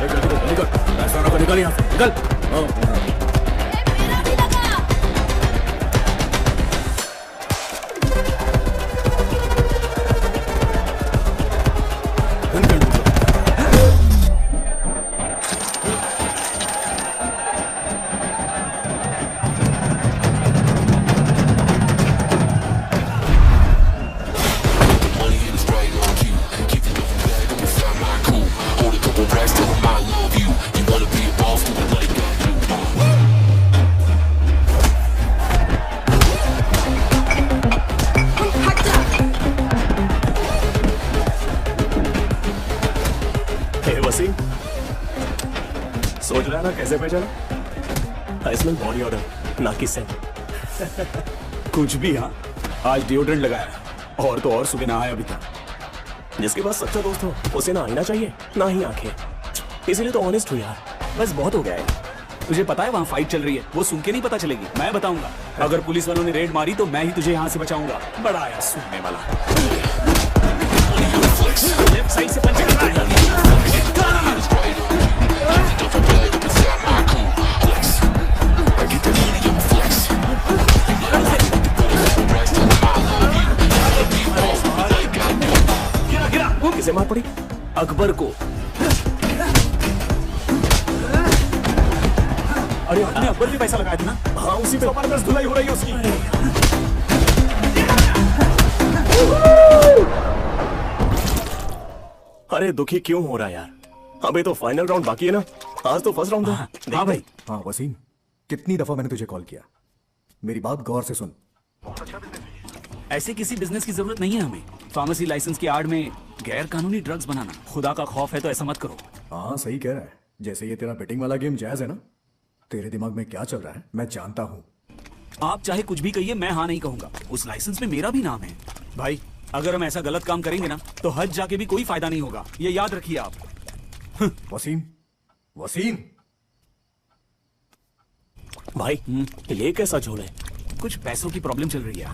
निकल, पैसा रखो, निकल यहाँ से, निकल। मेरा भी लगा। वसीम, सोच रहा है ना कैसे पहचाना? इसमें बॉडी ऑर्डर ना कि सेंट। कुछ भी। हाँ, आज डिओड्रेंट लगाया और तो और सुबह ना आया अभी तक। जिसके पास सच्चा दोस्त हो उसे ना आईना चाहिए ना ही आंखें, इसीलिए तो ऑनेस्ट हूँ यार। बस बहुत हो गया है। तुझे पता है वहाँ फाइट चल रही है, वो सुन के नहीं पता चलेगी, मैं बताऊंगा। अगर पुलिस वालों ने रेड मारी तो मैं ही तुझे यहाँ से बचाऊंगा। बड़ा आया सुनने वाला। लेफ्ट साइड से पंच कर रहा है। किसे मार पड़ी? अकबर को। अरे आपने अकबर भी पैसा लगाया था ना? हाँ, उसी पे जबरदस्त धुलाई हो रही है उसकी। अरे दुखी क्यों हो रहा है यार? अबे तो फाइनल राउंड बाकी है ना। आज तो फर्स्ट राउंड था। हाँ भाई। हाँ वसीम, कितनी दफा मैंने तुझे कॉल किया, मेरी बात गौर से सुन। ऐसे किसी बिजनेस की जरूरत नहीं है हमें। फार्मेसी लाइसेंस की आड़ में गैर कानूनी ड्रग्स बनाना, खुदा का खौफ है तो ऐसा मत करो। हाँ सही कह रहा है। जैसे ये तेरा बेटिंग वाला गेम जायज है ना, तेरे दिमाग में क्या चल रहा है मैं जानता हूँ। आप चाहे कुछ भी कहिए, मैं हाँ नहीं कहूंगा। उस लाइसेंस में मेरा भी नाम है भाई। अगर हम ऐसा गलत काम करेंगे ना तो हज जाके भी कोई फायदा नहीं होगा, ये याद रखिए आप। वसीम, वसीम भाई ये कैसा झोल है? कुछ पैसों की प्रॉब्लम चल रही है,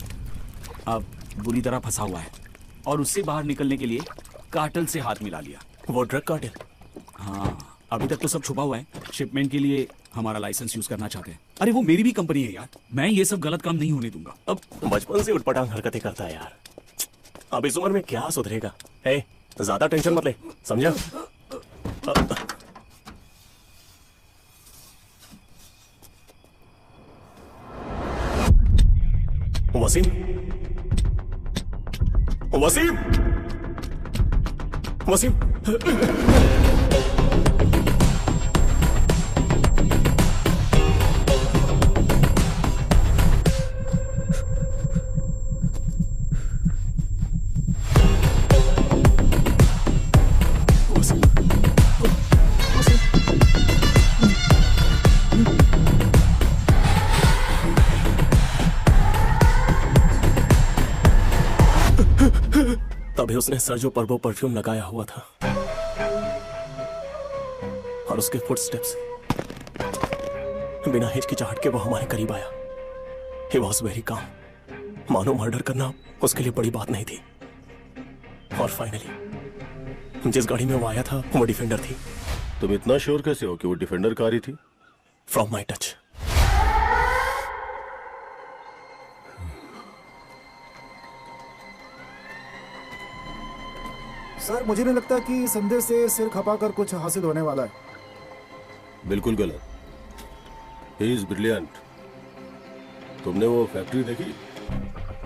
अब बुरी तरह फंसा हुआ है और उससे बाहर निकलने के लिए कार्टेल से हाथ मिला लिया। वो ड्रग कार्टेल? हाँ, अभी तक तो सब छुपा हुआ है। शिपमेंट के लिए हमारा लाइसेंस यूज करना चाहते हैं। अरे वो मेरी भी कंपनी है यार, मैं ये सब गलत काम नहीं होने दूंगा। अब बचपन से उठपटांग हरकतें करता है यार, अब इस उम्र में क्या सुधरेगा? ए, ज्यादा टेंशन मत ले, समझा? वसीम, वसीम, वसीम। तभी उसने सर्जो पर्बो परफ्यूम लगाया हुआ था और उसके फुटस्टेप्स बिना हिचकिचाहट के वो हमारे करीब आया। He was very calm. मानो मर्डर करना उसके लिए बड़ी बात नहीं थी। और फाइनली जिस गाड़ी में वो आया था वो डिफेंडर थी। तुम इतना श्योर कैसे हो कि वो डिफेंडर कार ही थी? From my touch. सर मुझे नहीं लगता कि संदेह से सिर खपाकर कुछ हासिल होने वाला है। बिल्कुल गलत। He is brilliant. तुमने वो फैक्ट्री देखी?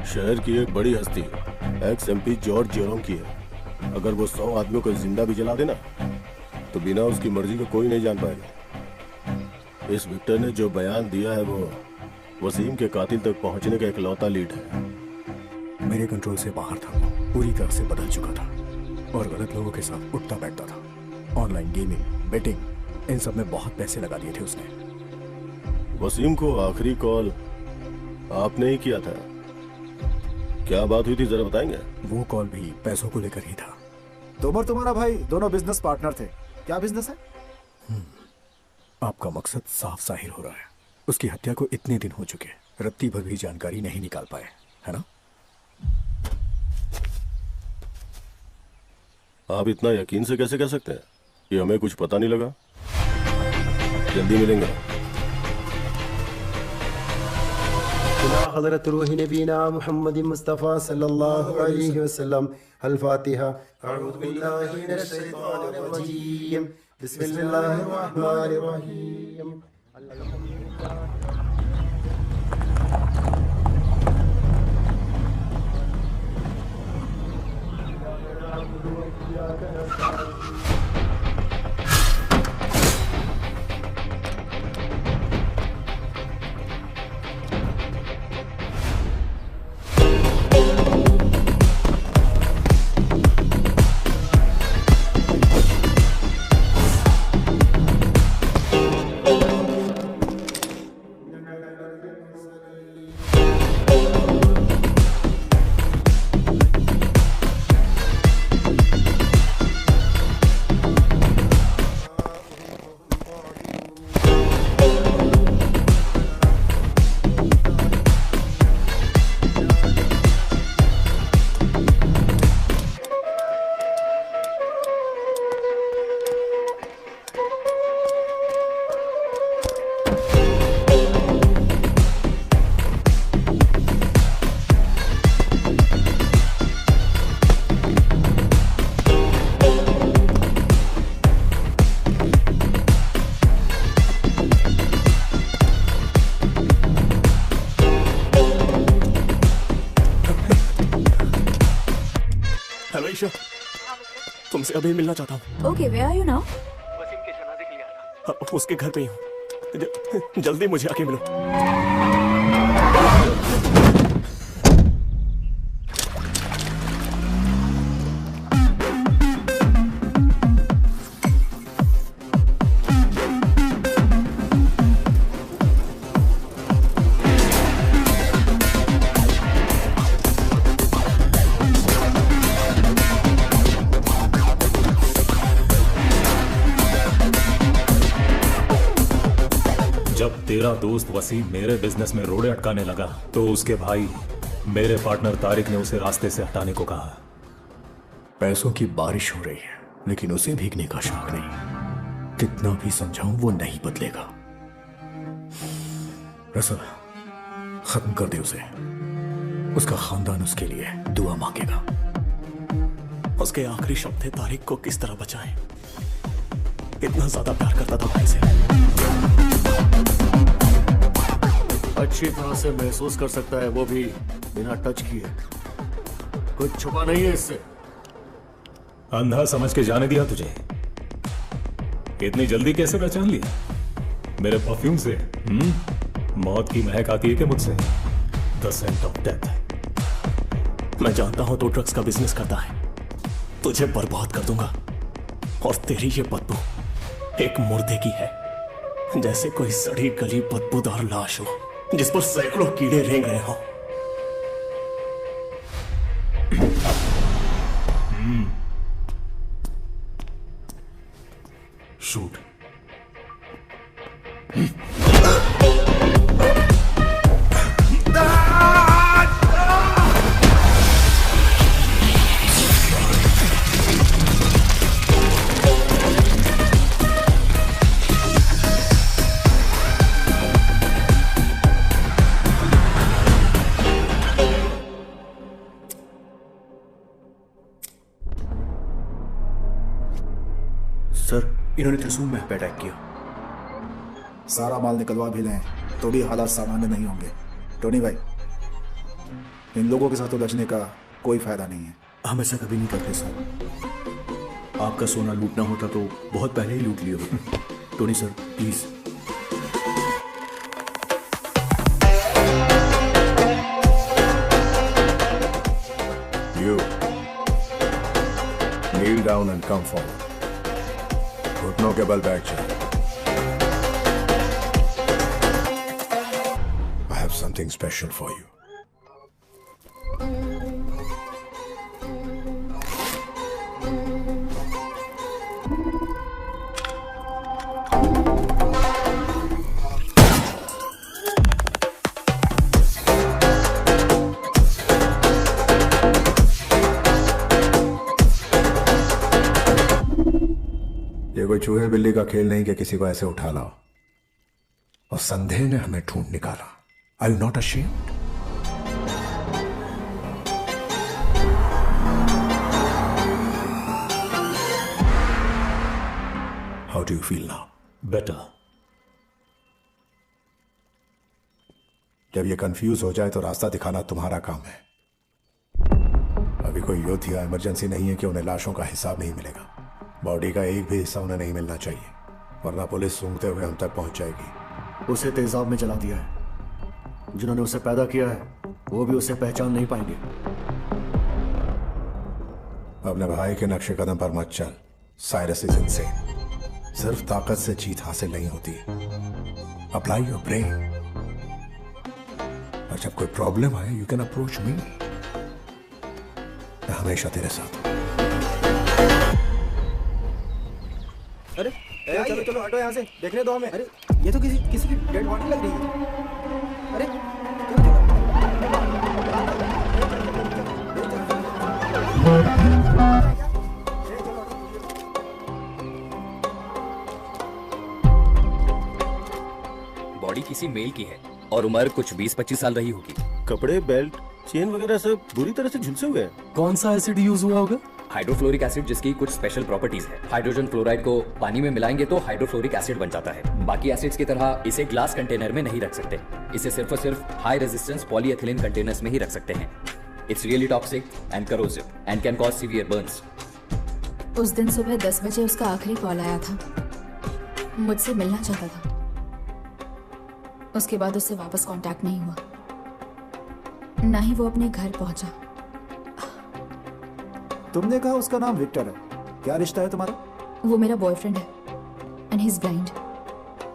शहर की एक बड़ी हस्ती एक्स एमपी जॉर्ज जेरोम की है। अगर वो 100 आदमियों को जिंदा भी जला देना तो बिना उसकी मर्जी को कोई नहीं जान पाएगा। इस विक्टर ने जो बयान दिया है वो वसीम के कातिल तक पहुंचने का इकलौता लीड है। मेरे कंट्रोल से बाहर था, पूरी तरह से बदल चुका था और गलत लोगों के साथ उठता बैठता था। ऑनलाइन गेमिंग, बेटिंग, इन सब में बहुत पैसे लगा दिए थे उसने। वसीम को आखिरी कॉल आपने ही किया था। क्या बात हुई थी जरा बताएंगे? वो कॉल भी पैसों को लेकर ही था। तुम और तुम्हारा भाई दोनों बिजनेस पार्टनर थे। क्या बिजनेस है? आपका मकसद साफ जाहिर हो रहा है। उसकी हत्या को इतने दिन हो चुके, रत्ती भर भी जानकारी नहीं निकाल पाए, है ना? आप इतना यकीन से कैसे कह सकते हैं? कि हमें कुछ पता नहीं लगा। जल्दी मिलेंगे। हज़रत रूह नबीना मुहम्मद मुस्तफ़ा सल्लल्लाहु अलैहि वसल्लम। अल फातिहा। अऊज़ु बिल्लाहि मिनश शैतानिर रजीम। बिस्मिल्लाहिर रहमानिर रहीम। हेलो ईशा, तुमसे अभी मिलना चाहता हूँ। Okay, where are you now? उसके घर पे ही हूँ। जल्दी मुझे आके मिलो। जब तेरा दोस्त वसीम मेरे बिजनेस में रोड़े अटकाने लगा तो उसके भाई मेरे पार्टनर तारिक ने उसे रास्ते से हटाने को कहा। पैसों की बारिश हो रही है, लेकिन उसे भीगने का शौक नहीं। कितना भी समझाऊं वो नहीं बदलेगा। रसल, खत्म कर दे उसे। उसका खानदान उसके लिए दुआ मांगेगा। उसके आखिरी शब्द थे तारिक को किस तरह बचाएं। इतना ज्यादा प्यार करता था भाई से। अच्छी तरह से महसूस कर सकता है, वो भी बिना टच किए। कुछ छुपा नहीं है इससे। अंधा समझ के जाने दिया तुझे। इतनी जल्दी कैसे पहचान लिया? मेरे परफ्यूम से मौत की महक आती है कि मुझसे? The scent of death. मैं जानता हूं तो ड्रग्स का बिजनेस करता है। तुझे बर्बाद कर दूंगा। और तेरी ये बदबू एक मुर्दे की है, जैसे कोई सड़ी गली बदबूदार लाश हो जिस पर सैकड़ों कीड़े रेंग रहे हो। शूट। सर, इन्होंने त्रिशूल में पे अटैक किया। सारा माल निकलवा भी लें तो भी हालात सामान्य नहीं होंगे। टोनी भाई, इन लोगों के साथ उलझने का कोई फायदा नहीं है। हम ऐसा कभी नहीं करते सर। आपका सोना लूटना होता तो बहुत पहले ही लूट लिया होता। Tony sir, please. You kneel down and come forward. घुटनों के बल बैठ जाओ। I have something special for you. ये कोई चूहे बिल्ली का खेल नहीं कि किसी को ऐसे उठा लाओ। और संदेह ने हमें ढूंढ निकाला। Are you not ashamed? How do you feel now? Better. जब ये कंफ्यूज हो जाए तो रास्ता दिखाना तुम्हारा काम है। अभी कोई युद्ध या इमरजेंसी नहीं है कि उन्हें लाशों का हिसाब नहीं मिलेगा। बॉडी का एक भी हिस्सा उन्हें नहीं मिलना चाहिए, वरना पुलिस सूंघते हुए हम तक पहुंच जाएगी। उसे तेजाब में जला दिया है। जिन्होंने उसे पैदा किया है वो भी उसे पहचान नहीं पाएंगे। अपने भाई के नक्शे कदम पर मत चल। Cyrus is insane. सिर्फ ताकत से जीत हासिल नहीं होती, अप्लाई योर ब्रेन। और जब कोई प्रॉब्लम आए यू कैन अप्रोच मी। मैं हमेशा तेरे साथ हूं। अरे चलो चलो हटो यहाँ से, देखने दो हमें। अरे ये तो किसी की डेड बॉडी लग रही है। अरे चलो बॉडी किसी मेल की है और उम्र कुछ 20-25 साल रही होगी। कपड़े, बेल्ट, चेन वगैरह सब बुरी तरह से झुलसे हुए हैं। कौन सा एसिड यूज हुआ होगा? हाइड्रोफ्लोरिक एसिड, जिसकी कुछ स्पेशल प्रॉपर्टीज है। हाइड्रोजन फ्लोराइड को पानी में मिलाएंगे तो हाइड्रोफ्लोरिक एसिड बन जाता है। बाकी एसिड्स की तरह इसे ग्लास कंटेनर में नहीं रख सकते। इसे सिर्फ और सिर्फ हाई रेजिस्टेंस पॉलीएथिलीन कंटेनर्स में ही रख सकते हैं। It's really toxic and corrosive and can cause severe Burns. उस दिन सुबह 10 बजे उसका आखिरी कॉल आया था। मुझसे मिलना चाहता था। उसके बाद उससे वापस कांटेक्ट नहीं हुआ, ना ही वो अपने घर पहुंचा। तुमने कहा उसका नाम विक्टर है। क्या रिश्ता है तुम्हारा? वो मेरा बॉयफ्रेंड है and he is blind.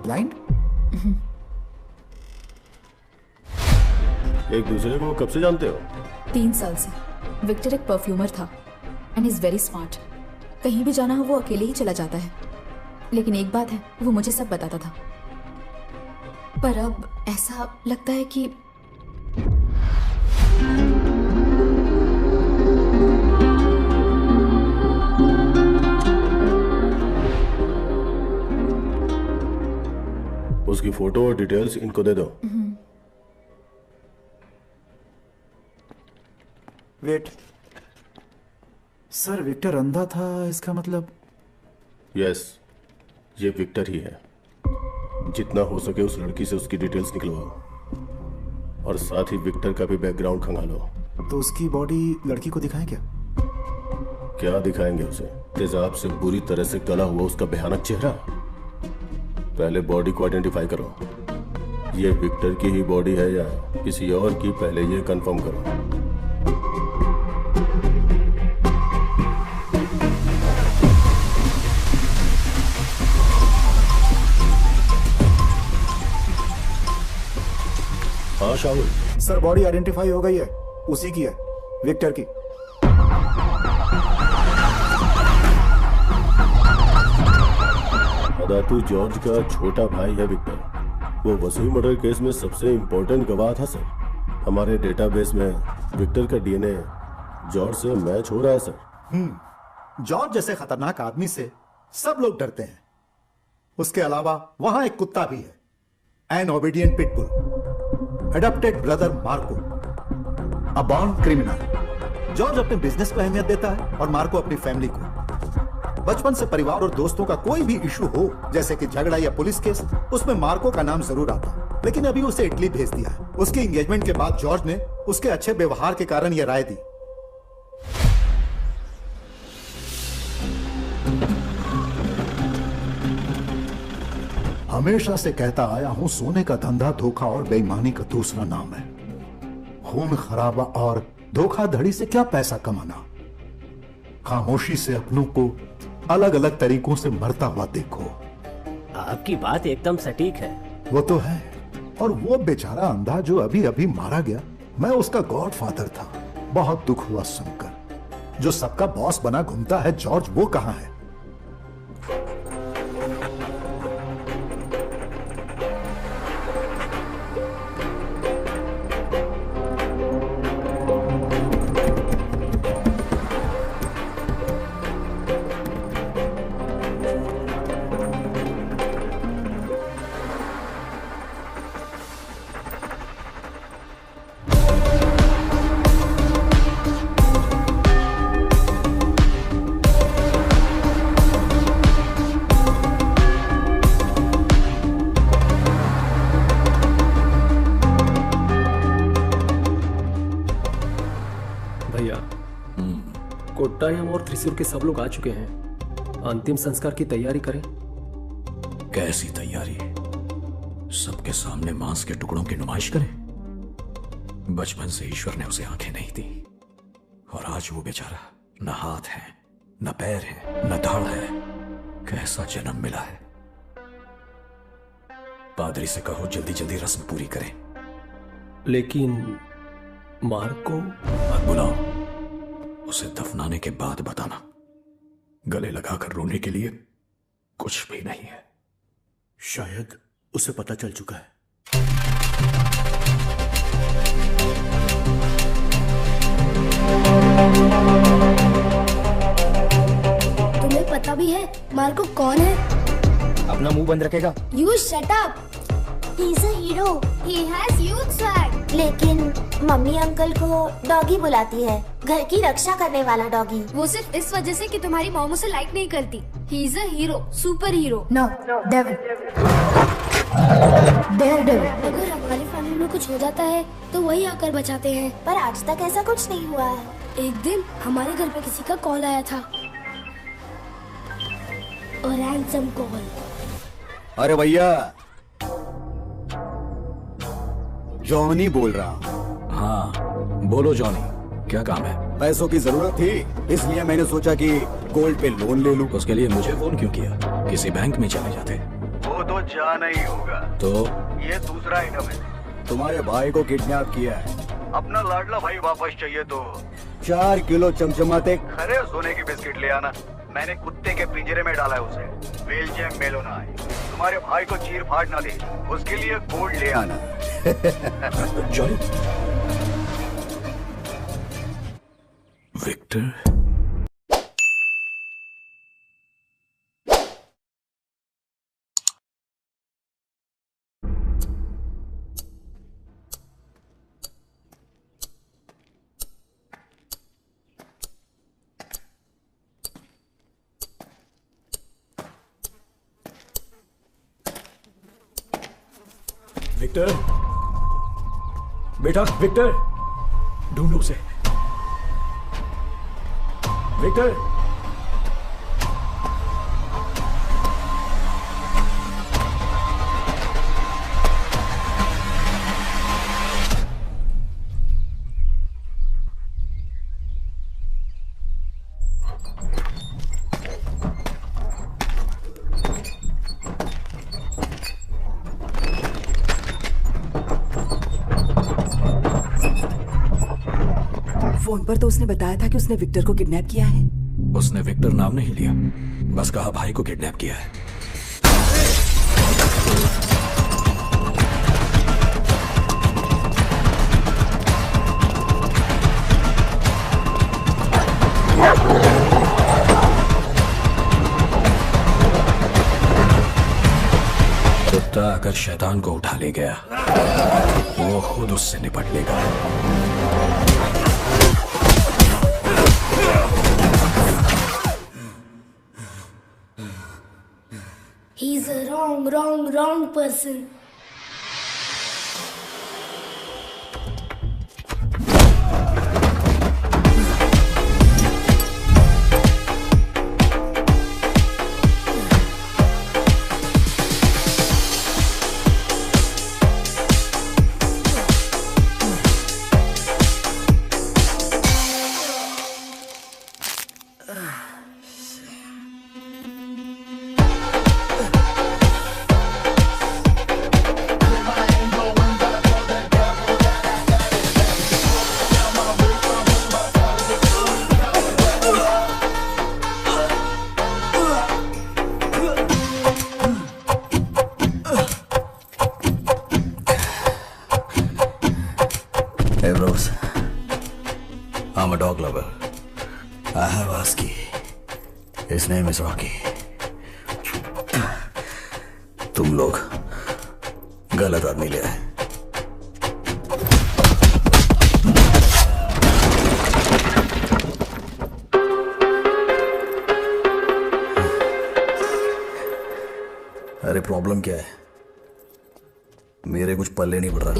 Blind? एक दूसरे को कब से जानते हो? 3 साल से। विक्टर एक परफ्यूमर था एंड इज वेरी स्मार्ट। कहीं भी जाना हो वो अकेले ही चला जाता है। लेकिन एक बात है, वो मुझे सब बताता था। पर अब ऐसा लगता है कि उसकी फोटो और डिटेल्स इनको दे दो। वेट, सर विक्टर अंधा था, इसका मतलब? यस, ये विक्टर ही है। जितना हो सके उस लड़की से उसकी डिटेल्स निकलवाओ और साथ ही विक्टर का भी बैकग्राउंड खंगालो। तो उसकी बॉडी लड़की को दिखाएं क्या? क्या दिखाएंगे उसे? तेजाब से बुरी तरह से गला हुआ उसका भयानक चेहरा। पहले बॉडी को आइडेंटिफाई करो। ये विक्टर की ही बॉडी है या किसी और की, पहले ये कंफर्म करो। हाँ शाहुल। सर बॉडी आइडेंटिफाई हो गई है, उसी की है, विक्टर की। अदातू जॉर्ज का छोटा भाई है विक्टर। वो वसूई मर्डर केस में सबसे इंपॉर्टेंट गवाह था सर। हमारे डेटाबेस में विक्टर का डीएनए जॉर्ज से मैच हो रहा है सर। जॉर्ज जैसे खतरनाक आदमी से सब लोग डरते हैं। उसके अलावा वहां एक कुत्ता भी है, N obedient pitbull, adopted brother Marco, a born criminal. George अपने बिजनेस को अहमियत देता है और मार्को अपनी फैमिली को। बचपन से परिवार और दोस्तों का कोई भी इशू हो, जैसे कि झगड़ा या पुलिस केस, उसमें मार्को का नाम जरूर आता। लेकिन अभी उसे इटली भेज दिया है। उसकी एंगेजमेंट के बाद जॉर्ज ने उसके अच्छे व्यवहार के कारण यह राय दी। हमेशा से कहता आया हूं, सोने का धंधा धोखा और बेईमानी का दूसरा नाम है। खून खराबा और धोखाधड़ी से क्या पैसा कमाना? खामोशी से अपनों को अलग अलग तरीकों से मरता हुआ देखो। आपकी बात एकदम सटीक है। वो तो है। और वो बेचारा अंधा जो अभी अभी मारा गया, मैं उसका गॉडफादर था। बहुत दुख हुआ सुनकर। जो सबका बॉस बना घूमता है जॉर्ज, वो कहां है? कोट्टायम और त्रिशूर के सब लोग आ चुके हैं। अंतिम संस्कार की तैयारी करें। कैसी तैयारी? सबके सामने मांस के टुकड़ों की नुमाइश करें? बचपन से ईश्वर ने उसे आंखें नहीं दी और आज वो बेचारा न हाथ है, न पैर है, न दाढ़ है। कैसा जन्म मिला है। पादरी से कहो जल्दी जल्दी रस्म पूरी करें। लेकिन मार्को मत बुलाओ, उसे दफनाने के बाद बताना। गले लगाकर रोने के लिए कुछ भी नहीं है। शायद उसे पता चल चुका है। तुम्हें पता भी है मार्को कौन है? अपना मुंह बंद रखेगा। You shut up. He's a hero. He has huge swag. लेकिन मम्मी अंकल को डॉगी बुलाती है, घर की रक्षा करने वाला डॉगी। वो सिर्फ इस वजह से कि तुम्हारी मॉम उसे लाइक नहीं करती। He is a hero, super hero. No, devil. Daredevil. अगर हमारी फैमिली में कुछ हो जाता है तो वही आकर बचाते हैं। पर आज तक ऐसा कुछ नहीं हुआ है। एक दिन हमारे घर पे किसी का कॉल आया था और रैंसम कॉल। अरे भैया, जॉनी बोल रहा हूँ। हाँ बोलो जॉनी, क्या काम है? पैसों की जरूरत थी, इसलिए मैंने सोचा कि गोल्ड पे लोन ले लूं। उसके लिए मुझे फोन क्यों किया? किसी बैंक में चले जाते। वो तो जाना ही होगा। तो ये दूसरा आइटम है। तुम्हारे भाई को किडनैप किया है। अपना लाडला भाई वापस चाहिए तो 4 किलो चमचमाते खरे सोने की बिस्किट ले आना। मैंने कुत्ते के पिंजरे में डाला है उसे। बेल्जियम मेलोना है। तुम्हारे भाई को चीर फाड़ ना दे, उसके लिए गोल्ड ले आना। जॉनी, विक्टर, विक्टर, बेटा विक्टर, ढूंढो उसे। विक्टर, फोन पर तो उसने बताया था कि उसने विक्टर को किडनैप किया है। उसने विक्टर नाम नहीं लिया, बस कहा भाई को किडनैप किया है। कुत्ता अगर शैतान को उठा ले गया, वो खुद उससे निपट लेगा। He's a wrong person. Hey bros, I'm a dog lover. I have a husky. His name is Rocky. तुम लोग गलत आदमी ले आए। अरे प्रॉब्लम क्या है? मेरे कुछ पल्ले नहीं पड़ रहा।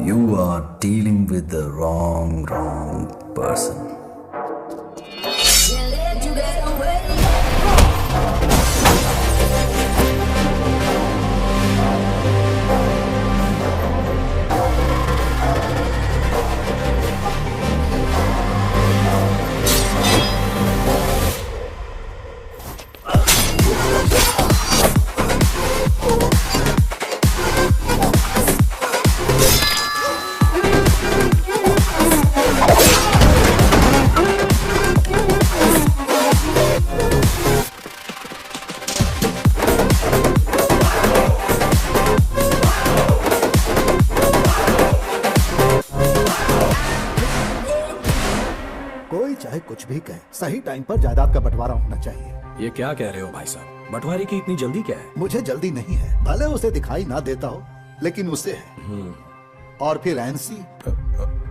You are dealing with the wrong person. कोई चाहे कुछ भी कहे, सही टाइम पर जायदाद का बंटवारा होना चाहिए। ये क्या कह रहे हो भाई साहब? बंटवारे की इतनी जल्दी क्या है? मुझे जल्दी नहीं है, भले उसे दिखाई ना देता हो, लेकिन उसे है। और फिर एनसी,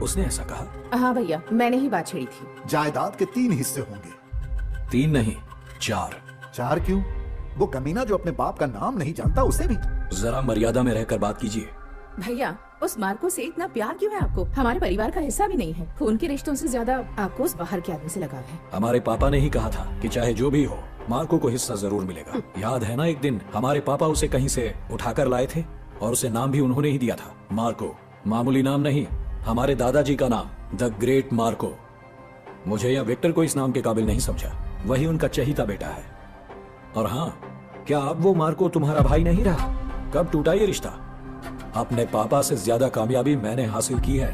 उसने ऐसा कहा? हाँ भैया, मैंने ही बात छेड़ी थी। जायदाद के 3 हिस्से होंगे। 3 नहीं, 4। 4 क्यों? वो कमीना जो अपने बाप का नाम नहीं जानता, उसे भी। जरा मर्यादा में रहकर बात कीजिए। भैया, उस मार्को से इतना प्यार क्यों है आपको? हमारे परिवार का हिस्सा भी नहीं है। खून के रिश्तों से ज्यादा आपको उस बाहर के आदमी से लगाव है। हमारे पापा ने ही कहा था कि चाहे जो भी हो, मार्को को हिस्सा जरूर मिलेगा। याद है ना, एक दिन हमारे पापा उसे कहीं से उठाकर लाए थे और उसे नाम भी उन्होंने ही दिया था, मार्को। मामूली नाम नहीं, हमारे दादाजी का नाम, द ग्रेट मार्को। मुझे या विक्टर को इस नाम के काबिल नहीं समझा। वही उनका चहीता बेटा है। और हाँ, क्या अब वो मार्को तुम्हारा भाई नहीं रहा? कब टूटा ये रिश्ता? अपने पापा से ज्यादा कामयाबी मैंने हासिल की है,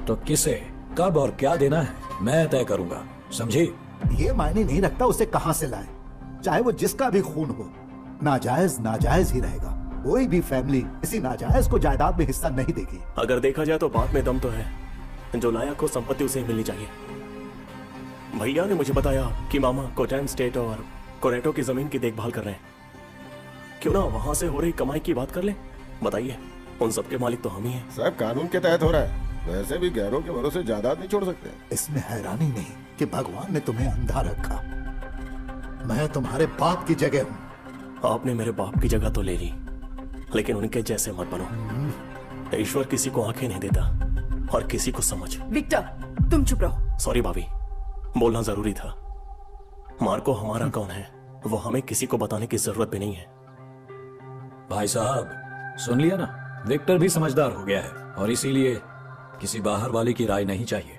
तो किसे कब और क्या देना है मैं तय करूंगा, समझी? ये मायने नहीं रखता उसे कहां से लाए, चाहे वो जिसका भी खून हो, नाजायज नाजायज ही रहेगा। कोई भी फैमिली इसी नाजायज को जायदाद में हिस्सा नहीं देगी। अगर देखा जाए तो बात में दम तो है, जो लायक हो संपत्ति उसे मिलनी चाहिए। भैया ने मुझे बताया कि मामा कोटैन स्टेट और कोरेटो की जमीन की देखभाल कर रहे हैं। क्यों ना वहां से हो रही कमाई की बात कर ले? बताइए, उन सबके मालिक तो हम ही हैं। सब कानून के तहत हो रहा है। वैसे भी गैरों के भरोसे जायदाद नहीं छोड़ सकते। इसमें हैरानी नहीं कि भगवान ने तुम्हें अंधा रखा। मैं तुम्हारे बाप की जगह हूँ। आपने मेरे बाप की जगह तो ले ली, लेकिन उनके जैसे मत बनो। ईश्वर किसी को आंखें नहीं देता और किसी को समझ। विक्टर, तुम चुप रहो। सॉरी भाभी, बोलना जरूरी था। मार्को हमारा कौन है वो हमें किसी को बताने की जरूरत भी नहीं है। भाई साहब, सुन लिया ना, विक्टर भी समझदार हो गया है और इसीलिए किसी बाहर वाले की राय नहीं चाहिए।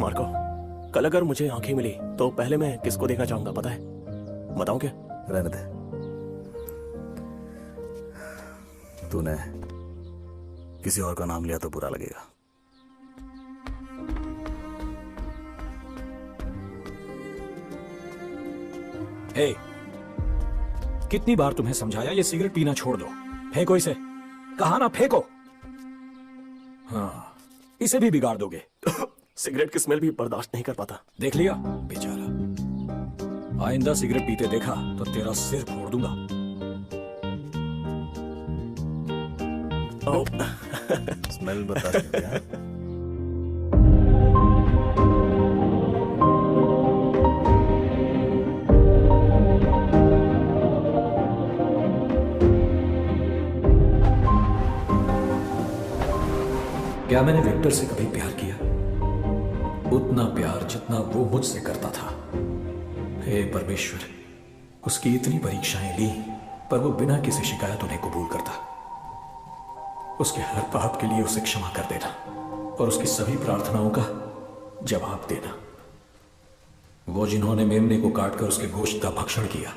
मार्को, कल अगर मुझे आंखें मिली तो पहले मैं किसको देखना चाहूंगा पता है? बताऊं क्या? रहने दे। तूने किसी और का नाम लिया तो बुरा लगेगा। हे, कितनी बार तुम्हें समझाया ये सिगरेट पीना छोड़ दो, फेंको इसे। कहा ना फेंको। हाँ, इसे भी बिगाड़ दोगे। सिगरेट की स्मेल भी बर्दाश्त नहीं कर पाता। देख लिया बेचारा, आइंदा सिगरेट पीते देखा तो तेरा सिर फोड़ दूंगा। स्मेल बर्दाश्त नहीं किया। क्या मैंने विक्टर से कभी प्यार किया? उतना प्यार जितना वो मुझसे करता था। हे परमेश्वर, उसकी इतनी परीक्षाएं ली पर वो बिना किसी शिकायत उन्हें कबूल करता। उसके हर पाप के लिए उसे क्षमा कर देना और उसकी सभी प्रार्थनाओं का जवाब देना। वो जिन्होंने मेमने को काटकर उसके गोश्त का भक्षण किया,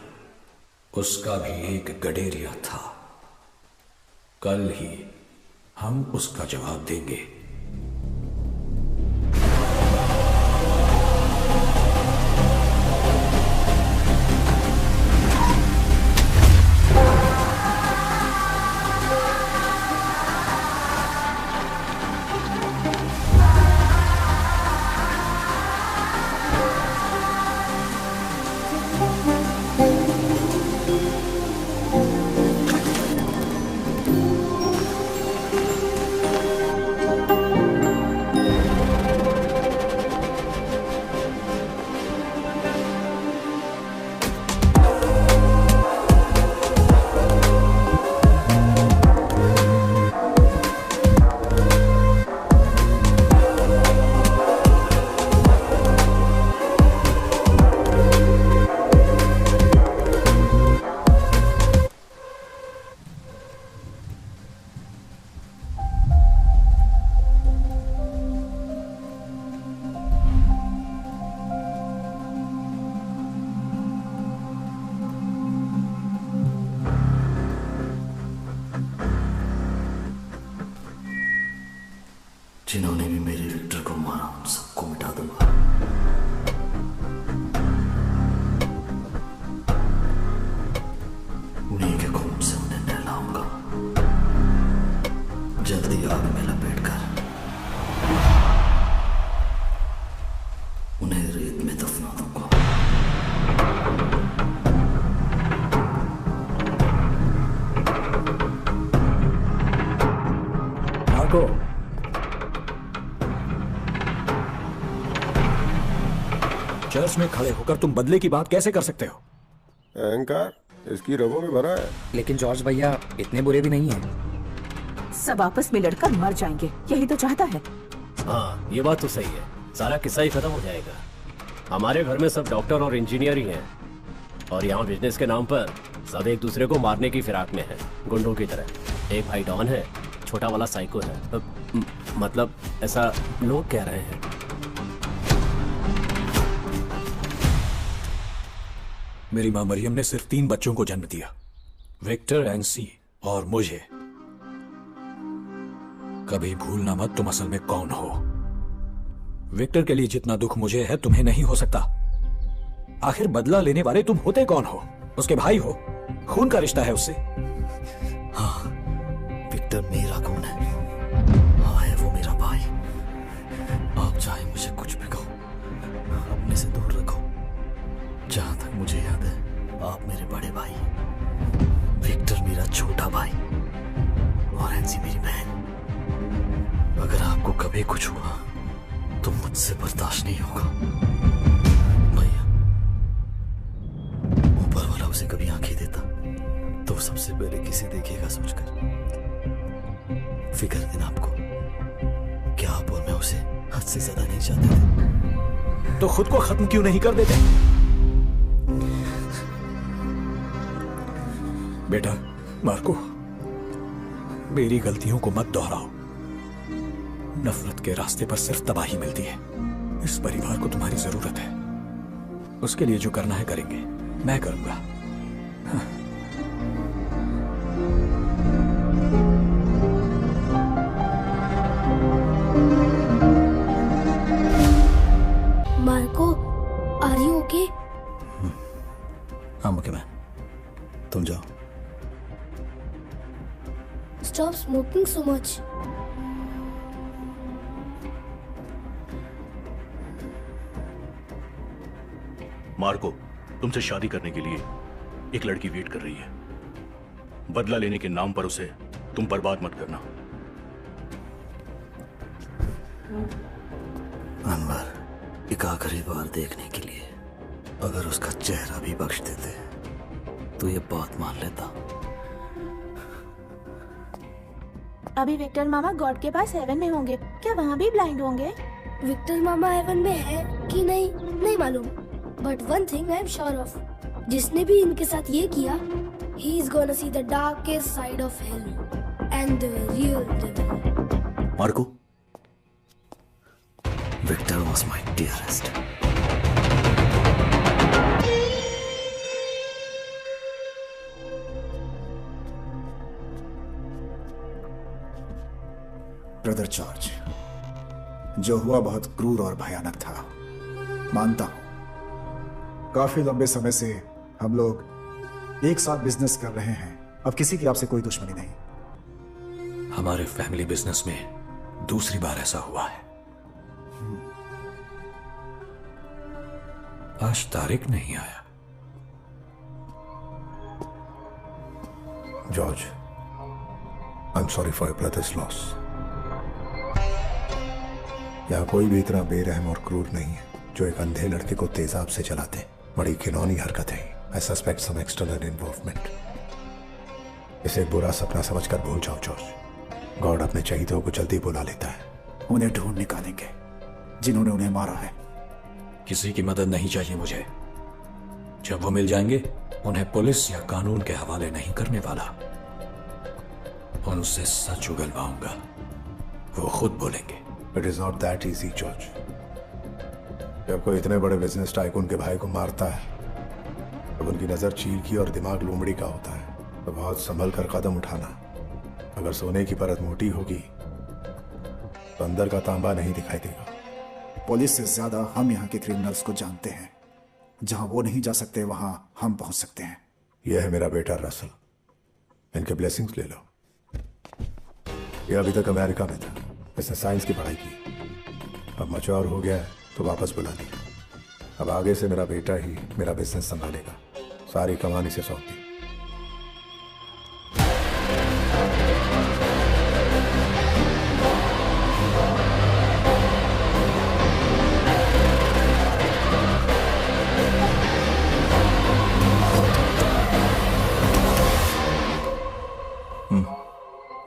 उसका भी एक गडेरिया था। कल ही हम उसका जवाब देंगे। जिन्होंने भी मेरे विक्टर को मारा उन सबको मिटा दूंगा। उन्हीं के खून से उन्हें नहलाऊंगा, जल्दी आग में लपेटकर उन्हें रेत में दफना दूंगा। मार्को, चर्च में खड़े होकर तुम बदले की बात कैसे कर सकते हो? अहंकार इसकी रगों में भरा है। लेकिन जॉर्ज भैया इतने बुरे भी नहीं हैं। सब आपस में लड़कर मर जाएंगे, यही तो चाहता है। हाँ, ये बात तो सही है। सारा किस्सा ही खत्म हो जाएगा। हमारे घर में सब डॉक्टर और इंजीनियर ही हैं, और यहाँ बिजनेस के नाम पर सब एक दूसरे को मारने की फिराक में हैं, गुंडों की तरह। एक भाई डॉन है, छोटा वाला साइको है। मतलब ऐसा लोग कह रहे हैं। मेरी मां मरियम ने सिर्फ 3 बच्चों को जन्म दिया, विक्टर, एंसी और मुझे। कभी भूलना मत तुम असल में कौन हो। विक्टर के लिए जितना दुख मुझे है तुम्हें नहीं हो सकता। आखिर बदला लेने वाले तुम होते कौन हो? उसके भाई हो, खून का रिश्ता है उससे। हाँ, विक्टर मेरा खून है। हाँ, है वो मेरा भाई। आप चाहे मुझे कुछ भी कहो, अपने से दूर रखो। जहां तक मुझे याद है, आप मेरे बड़े भाई, विक्टर मेरा छोटा भाई और एंसी मेरी बहन। अगर आपको कभी कुछ हुआ तो मुझसे बर्दाश्त नहीं होगा। भैया, ऊपर वाला उसे कभी आंखें देता तो सबसे पहले किसे देखेगा सोचकर। फिक्र दिन आपको, क्या आप और मैं उसे हद से ज्यादा नहीं चाहते थे? तो खुद को खत्म क्यों नहीं कर देते? बेटा मार्को, मेरी गलतियों को मत दोहराओ। नफरत के रास्ते पर सिर्फ तबाही मिलती है। इस परिवार को तुम्हारी जरूरत है। उसके लिए जो करना है करेंगे, मैं करूंगा। हाँ। Marco, are you okay? हाँ ओके, मैं तुम जाओ। Stop smoking so much. Marco, तुमसे शादी करने के लिए एक लड़की वेट कर रही है। बदला लेने के नाम पर उसे तुम बर्बाद मत करना। अनवर, एक आखिरी बार देखने के लिए अगर उसका चेहरा भी बख्श देते तो ये बात मान लेता। अभी विक्टर मामा गॉड के पास हेवन में होंगे, क्या वहाँ भी ब्लाइंड होंगे? विक्टर मामा हेवन में है कि नहीं, नहीं मालूम। But one thing I am sure of, जिसने भी इनके साथ ये किया, he is gonna see the darkest side of hell and the real devil. Marco, Victor was my dearest. Brother George, जो हुआ बहुत क्रूर और भयानक था, मानता हूं। काफी लंबे समय से हम लोग एक साथ बिजनेस कर रहे हैं, अब किसी की आपसे कोई दुश्मनी नहीं। हमारे फैमिली बिजनेस में दूसरी बार ऐसा हुआ है। आज तारिक नहीं आया। George, I am sorry for your brothers loss. यहां कोई भी इतना बेरहम और क्रूर नहीं है जो एक अंधे लड़के को तेजाब से चलाते। बड़ी घिनौनी हरकत है। I suspect some external involvement. इसे एक बुरा सपना समझकर भूल जाओ जॉर्ज। गॉड अपने चहीतों को जल्दी बुला लेता है। उन्हें ढूंढ निकालेंगे जिन्होंने उन्हें मारा है। किसी की मदद नहीं चाहिए मुझे। जब वो मिल जाएंगे, उन्हें पुलिस या कानून के हवाले नहीं करने वाला। उनसे सच उगलवाऊंगा, वो खुद बोलेंगे। It is not that easy George. जब कोई इतने बड़े बिजनेस टाइकून के भाई को मारता है, जब उनकी नजर चील की और दिमाग लोमड़ी का होता है, तो बहुत संभल कर कदम उठाना। अगर सोने की परत मोटी होगी तो अंदर का तांबा नहीं दिखाई देगा। पुलिस से ज्यादा हम यहाँ के क्रिमिनल्स को जानते हैं। जहां वो नहीं जा सकते वहां हम पहुंच सकते हैं। यह है मेरा बेटा रसल। इनके ब्लेसिंग्स ले लो। यह अभी तक अमेरिका में था। इसने साइंस की पढ़ाई की। अब मैच्योर हो गया है तो वापस बुला लिया। अब आगे से मेरा बेटा ही मेरा बिजनेस संभालेगा। सारी कमानी से सौंप दी।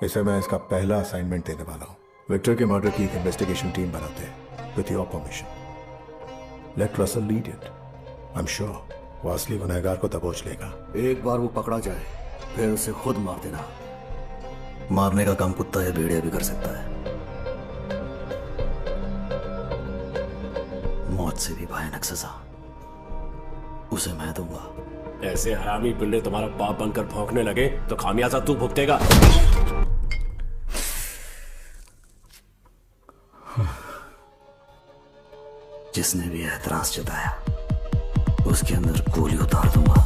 इसे मैं इसका पहला असाइनमेंट देने वाला हूं। विक्टर के मर्डर की एक इन्वेस्टिगेशन टीम बनाते हैं with your permission. Let Russell lead it. I am sure वो असली गुनहगार को दबोच लेगा। एक बार वो पकड़ा जाए, फिर उसे खुद मार देना। मारने का काम कुत्ता या भेड़िया भी कर सकता है। मौत से भी भयानक सजा उसे मैं दूंगा। ऐसे हरामी पिल्ले तुम्हारा बाप बनकर भौंकने लगे तो खामियाजा तू भुगतेगा। जिसने भी एतराज जताया उसके अंदर गोली उतार दूंगा।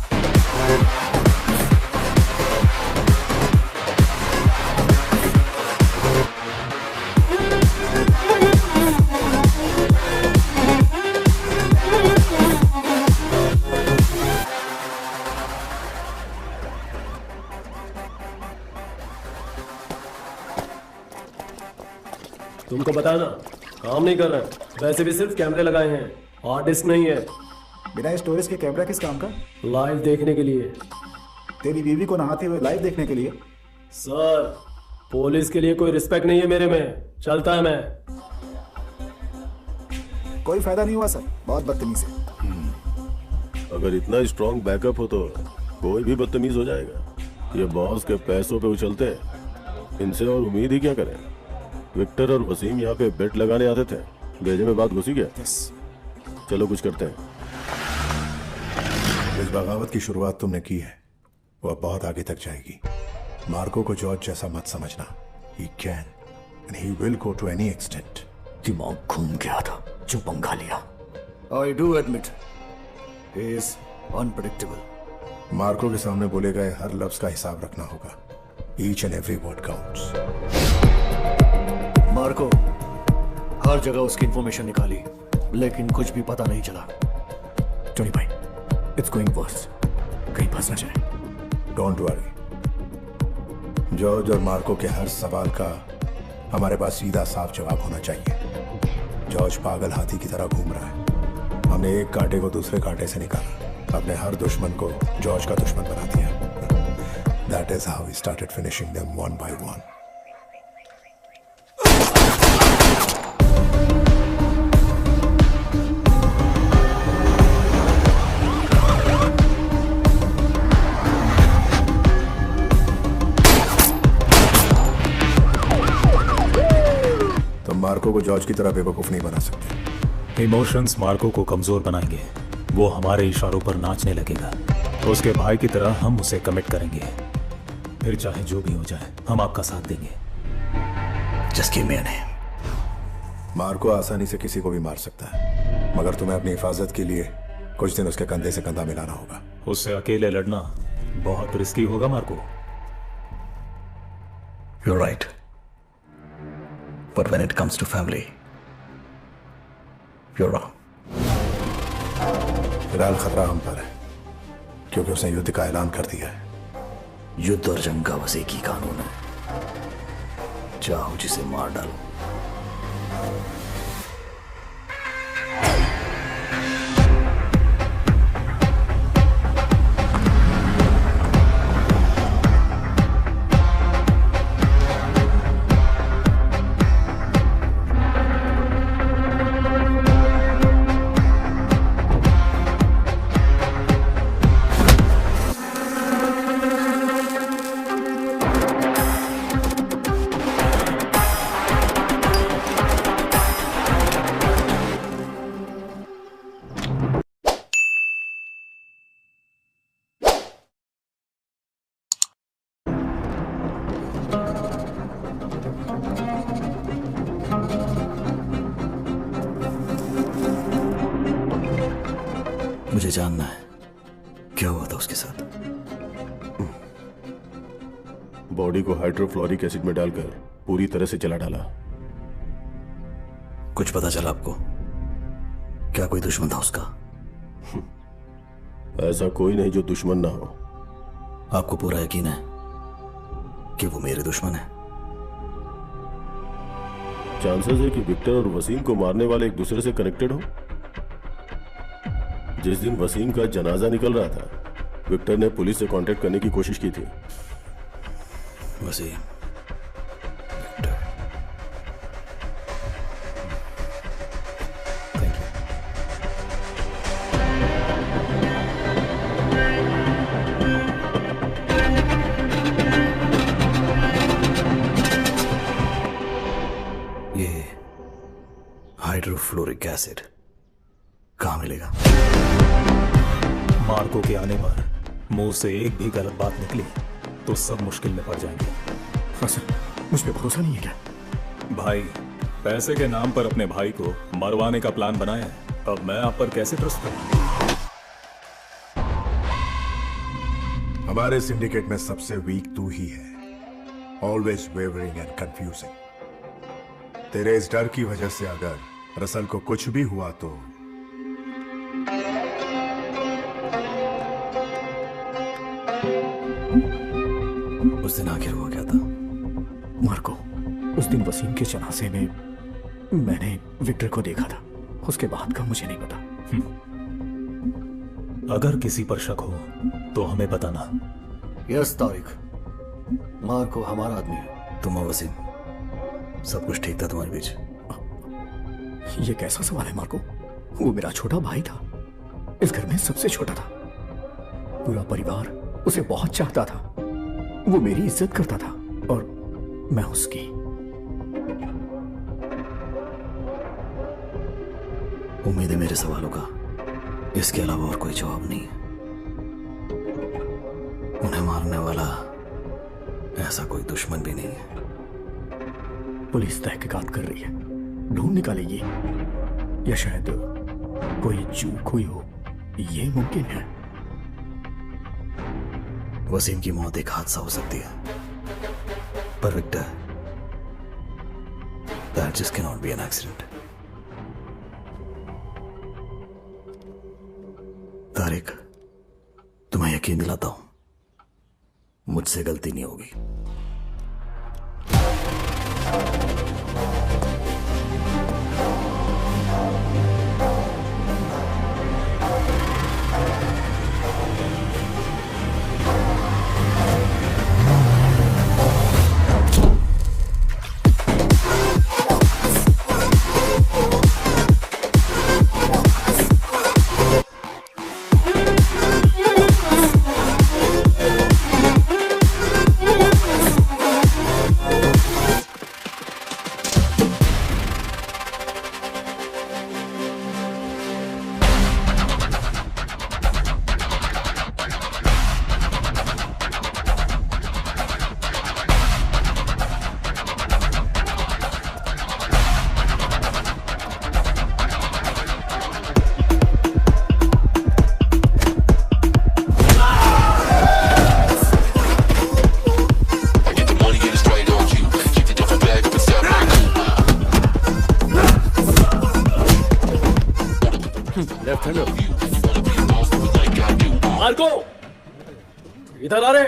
तुमको बताना काम नहीं कर रहा है। वैसे भी सिर्फ कैमरे लगाए हैं, हार्ड डिस्क नहीं है। बिना स्टोरेज के कैमरा किस काम का? लाइव देखने के लिए। तेरी बीवी को नहाते हुए लाइव देखने के लिए? सर, पुलिस के लिए कोई रिस्पेक्ट नहीं है मेरे में। चलता है मैं। कोई फायदा नहीं हुआ सर, बहुत बदतमीज है। अगर इतना स्ट्रॉन्ग बैकअप हो तो कोई भी बदतमीज हो जाएगा। ये बॉस के पैसों पे उछलते हैं, इनसे और उम्मीद ही क्या करें। विक्टर और वसीम यहाँ पे बेट लगाने आते थे, भेजे में बात घुसी गया। चलो कुछ करते हैं। इस बगावत की शुरुआत तुमने की है, वो अब बहुत आगे तक जाएगी। मार्को को जॉर्ज जैसा मत समझना। He can and he will go to any extent. दिमाग घूम गया था जो पंगा लिया। I do admit he is unpredictable. Marco के सामने बोले गए हर लफ्ज का हिसाब रखना होगा। Each and every word counts. Marco हर जगह उसकी इंफॉर्मेशन निकाली, लेकिन कुछ भी पता नहीं चला। टोनी भाई, इट्स गोइंग वर्स। कहीं फंस न जाए। Don't worry. जॉर्ज और मार्को के हर सवाल का हमारे पास सीधा साफ जवाब होना चाहिए। जॉर्ज पागल हाथी की तरह घूम रहा है। हमने एक कांटे को दूसरे कांटे से निकाला, अपने हर दुश्मन को जॉर्ज का दुश्मन बना दिया। That is how we started finishing them one by one. को जॉर्ज की तरह बेवकूफ नहीं बना सकते। इमोशंस मार्को को कमजोर बनाएंगे। वो हमारे इशारों पर नाचने लगेगा। उसके भाई की तरह हम उसे कमिट करेंगे। फिर चाहे जो भी हो जाए हम आपका साथ देंगे। Just give me a name. Marco आसानी से किसी को भी मार सकता है, मगर तुम्हें अपनी हिफाजत के लिए कुछ दिन उसके कंधे से कंधा मिलाना होगा। उससे अकेले लड़ना बहुत रिस्की होगा Marco. You're right. But when it comes to family, you're wrong. फिलहाल खतरा हम पर है, क्योंकि उसने युद्ध का ऐलान कर दिया है। युद्ध और जंग का बस एक ही कानून है, चाहो जिसे मार डालो। मुझे जानना है क्या हुआ था उसके साथ। बॉडी को हाइड्रोफ्लोरिक एसिड में डालकर पूरी तरह से जला डाला। कुछ पता चला आपको? क्या कोई दुश्मन था उसका? ऐसा कोई नहीं जो दुश्मन ना हो। आपको पूरा यकीन है कि वो मेरे दुश्मन है? चांसेस है कि विक्टर और वसीम को मारने वाले एक दूसरे से कनेक्टेड हो। जिस दिन वसीम का जनाजा निकल रहा था, विक्टर ने पुलिस से कांटेक्ट करने की कोशिश की थी। वसीम, ये हाइड्रोफ्लोरिक एसिड कहां मिलेगा? मार्को के आने पर मुंह से एक भी गलत बात निकली तो सब मुश्किल में पड़ जाएंगे। मुझ पे भरोसा नहीं है क्या? भाई, पैसे के नाम पर अपने भाई को मरवाने का प्लान बनाया है। अब मैं आप पर कैसे ट्रस्ट करूं? हमारे सिंडिकेट में सबसे वीक तू ही है। Always wavering and confusing. तेरे इस डर की वजह से अगर रसल को कुछ भी हुआ तो उस दिन आखिर हुआ क्या था? मार्को, उस दिन वसीम के जनाजे में मैंने विक्टर को देखा था। उसके बाद का मुझे नहीं पता। अगर किसी पर शक हो तो हमें बताना। यस तारिक, मार्को हमारा आदमी है। तुम और वसीम, सब कुछ ठीक था तुम्हारे बीच? ये कैसा सवाल है मार्को? वो मेरा छोटा भाई था, इस घर में सबसे छोटा था। पूरा परिवार उसे बहुत चाहता था। वो मेरी इज्जत करता था और मैं उसकी। उम्मीद है मेरे सवालों का इसके अलावा और कोई जवाब नहीं है। उन्हें मारने वाला ऐसा कोई दुश्मन भी नहीं है। पुलिस तहकीकात कर रही है, ढूंढ निकालेगी, या शायद कोई चूक हुई हो, ये मुमकिन है। वसीम की मौत एक हादसा हो सकती है, पर Victor, that just cannot be an accident. Tariq, तुम्हें यकीन दिलाता हूं, मुझसे गलती नहीं होगी। मार्को, इधर आ रे।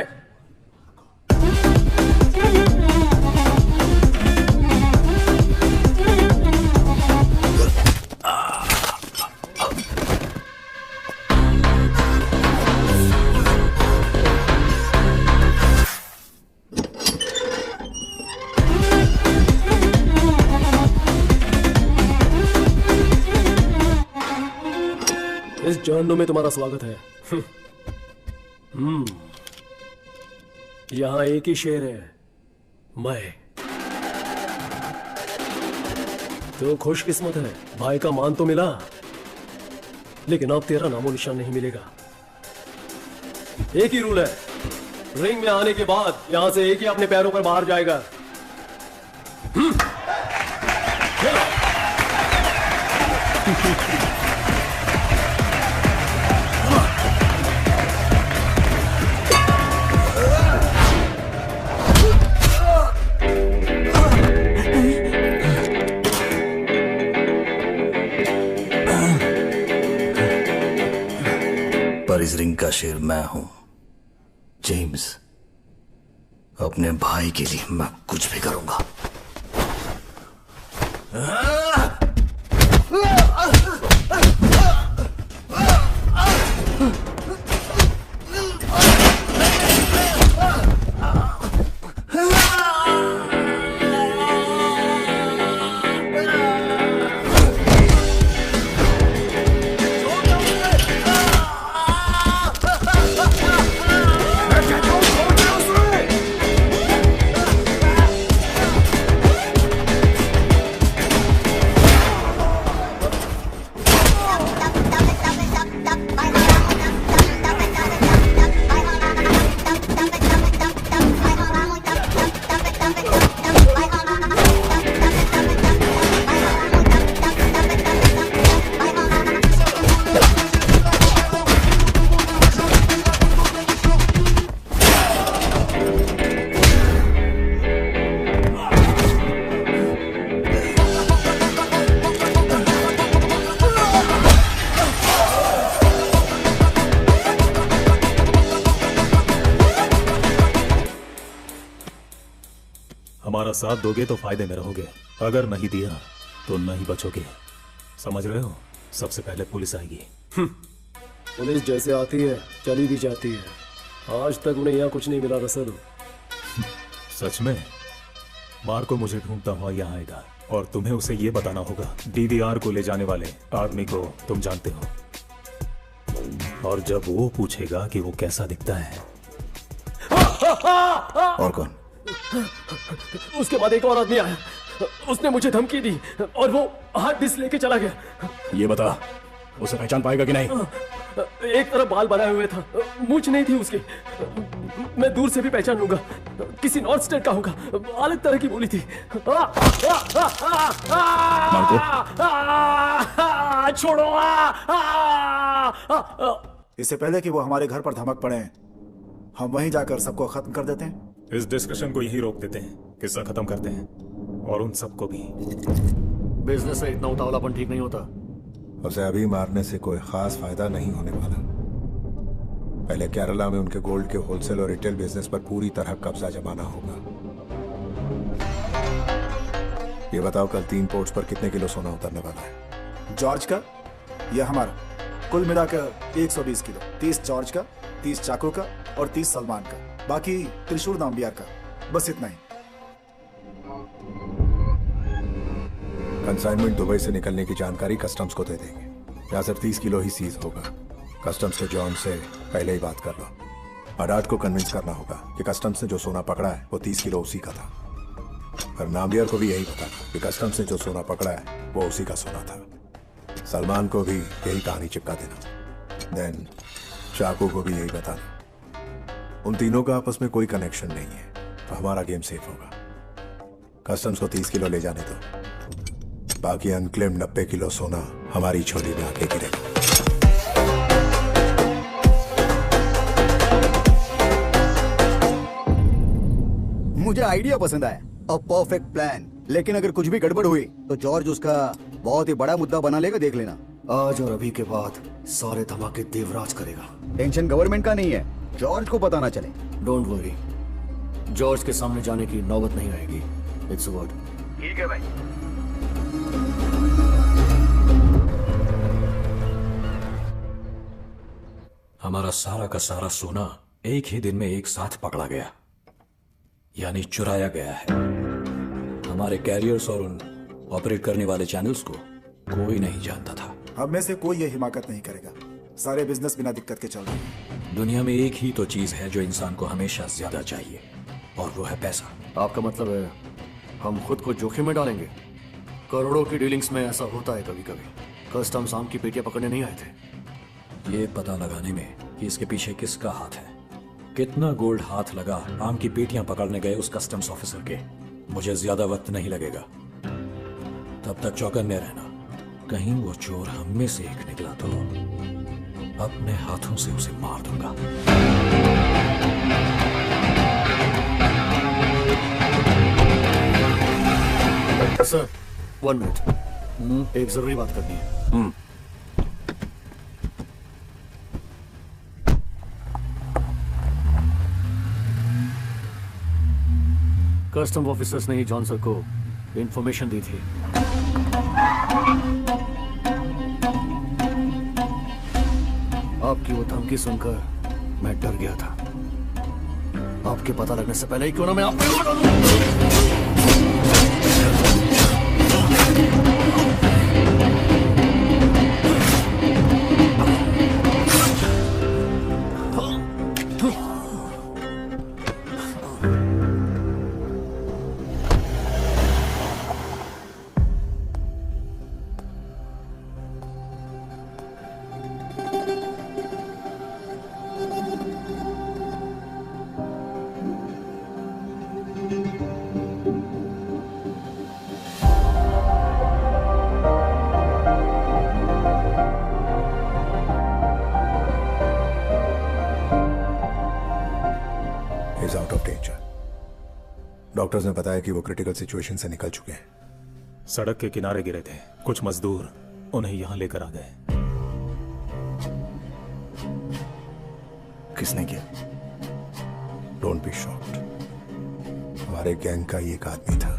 इस जहन्नुम में तुम्हारा स्वागत है। यहां एक ही शेर है, मैं। तो खुशकिस्मत है, भाई का मान तो मिला, लेकिन अब तेरा नामो निशान नहीं मिलेगा। एक ही रूल है, रिंग में आने के बाद यहां से एक ही अपने पैरों पर बाहर जाएगा। पर इस रिंग का शेर मैं हूं, जेम्स। अपने भाई के लिए मैं कुछ भी करूंगा। हमारा साथ दोगे तो फायदे में रहोगे, अगर नहीं दिया तो नहीं बचोगे। समझ रहे हो? सबसे पहले पुलिस आएगी। पुलिस जैसे आती है चली भी जाती है। आज तक उन्हें यहाँ कुछ नहीं मिला रसल। सच में? मार को मुझे ढूंढता हुआ यहाँ आएगा और तुम्हें उसे ये बताना होगा डीवीआर को ले जाने वाले आदमी को तुम जानते हो। और जब वो पूछेगा कि वो कैसा दिखता है। और कौन? उसके बाद एक और आदमी आया, उसने मुझे धमकी दी और वो हार्ड डिस्क लेके चला गया। ये बता, उसे पहचान पाएगा कि नहीं? एक तरफ बाल बनाए हुए था, मूंछ नहीं थी उसकी। मैं दूर से भी पहचान लूंगा, किसी नॉर्थ स्टेट का होगा, अलग तरह की बोली थी। छोड़ो। इससे पहले कि वो हमारे घर पर धमक पड़े, हम वहीं जाकर सबको खत्म कर देते हैं। इस डिस्कशन को यही रोक देते हैं, किस्सा खत्म करते हैं और उन सबको भी। बिजनेस में इतना उतावलापन ठीक नहीं होता। उसे अभी मारने से कोई खास फायदा नहीं होने वाला। पहले केरला में उनके गोल्ड के होलसेल और रिटेल बिजनेस पर पूरी तरह कब्जा जमाना होगा। ये बताओ, कल 3 पोर्ट्स पर कितने किलो सोना उतरने वाला है? जॉर्ज का या हमारा? कुल मिलाकर 120 किलो। 30 जॉर्ज का, 30 चाको का और 30 सलमान का, बाकी त्रिशूर नाम्बियार का। बस इतना ही। कंसाइनमेंट दुबई से निकलने की जानकारी कस्टम्स को दे देंगे। यहाँ सिर्फ 30 किलो ही सीज होगा। कस्टम्स के जॉन से पहले ही बात कर लो। अडाट को कन्विंस करना होगा कि कस्टम्स ने जो सोना पकड़ा है वो 30 किलो उसी का था। और नाम्बियर को भी यही बताना कि कस्टम्स ने जो सोना पकड़ा है वो उसी का सोना था। सलमान को भी यही कहानी चिपका देना। देन चाकू को भी यही बताना। उन तीनों का आपस में कोई कनेक्शन नहीं है, तो हमारा गेम सेफ होगा। कस्टम्स को 30 किलो ले जाने दो, बाकी अनक्लेम्ड 90 किलो सोना हमारी झोली में आके गिरेगा। मुझे आइडिया पसंद आया, अ परफेक्ट प्लान। लेकिन अगर कुछ भी गड़बड़ हुई तो जॉर्ज उसका बहुत ही बड़ा मुद्दा बना लेगा, देख लेना। आज और अभी के बाद सारे धमाके देवराज करेगा। टेंशन गवर्नमेंट का नहीं है, जॉर्ज को पता ना चले। डोंट वरी, जॉर्ज के सामने जाने की नौबत नहीं आएगी। It's word. ठीक है भाई। हमारा सारा का सारा सोना एक ही दिन में एक साथ पकड़ा गया, यानी चुराया गया है। हमारे कैरियर्स और उन ऑपरेट करने वाले चैनल्स को कोई नहीं जानता था। हम में से कोई ये हिमाकत नहीं करेगा। सारे बिजनेस बिना दिक्कत के चल रहे हैं। दुनिया में एक ही तो चीज है जो इंसान को हमेशा ज्यादा चाहिए, और वो है पैसा। आपका मतलब है हम खुद को जोखिम में डालेंगे? करोड़ों की डीलिंग्स में ऐसा होता है कभी कभी। कस्टम्स आम की पेटियां पकड़ने नहीं आए थे। ये पता लगाने में कि इसके पीछे किसका हाथ है, कितना गोल्ड हाथ लगा आम की पेटियां पकड़ने गए उस कस्टम्स ऑफिसर के, मुझे ज्यादा वक्त नहीं लगेगा। तब तक चौकन्ने रहना, कहीं वो चोर हम में से एक निकला तो अपने हाथों से उसे मार दूंगा। सर 1 मिनट, एक जरूरी बात करनी है। कस्टम ऑफिसर्स ने ही जॉन सर को इंफॉर्मेशन दी थी। आपकी वो धमकी सुनकर मैं डर गया था। आपके पता लगने से पहले ही क्यों ना मैं is out of danger. Doctors ने बताया कि वो क्रिटिकल सिचुएशन से निकल चुके हैं। सड़क के किनारे गिरे थे, कुछ मजदूर उन्हें यहां लेकर आ गए। किसने किया? Don't be shocked. हमारे गैंग का ही एक आदमी था,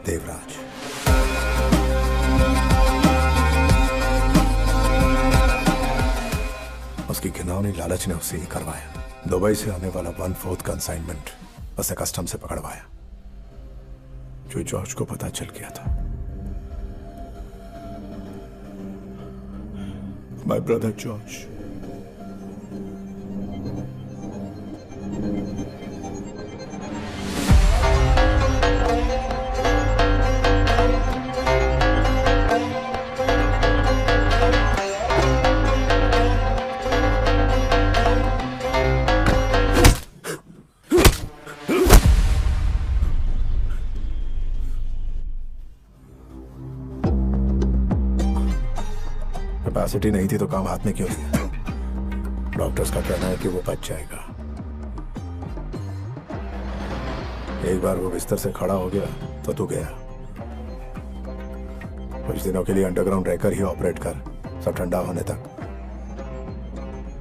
देवराज। उसकी घिनौनी लालच ने उसे ही करवाया। दुबई से आने वाला 1/4 कंसाइनमेंट उसे कस्टम से पकड़वाया, जो जॉर्ज को पता चल गया था। My brother George. कैपेसिटी नहीं थी तो काम हाथ में क्यों लिया? डॉक्टर्स का कहना है कि वो बच जाएगा। एक बार वो बिस्तर से खड़ा हो गया तो तू गया। कुछ दिनों के लिए अंडरग्राउंड रहकर ही ऑपरेट कर, सब ठंडा होने तक।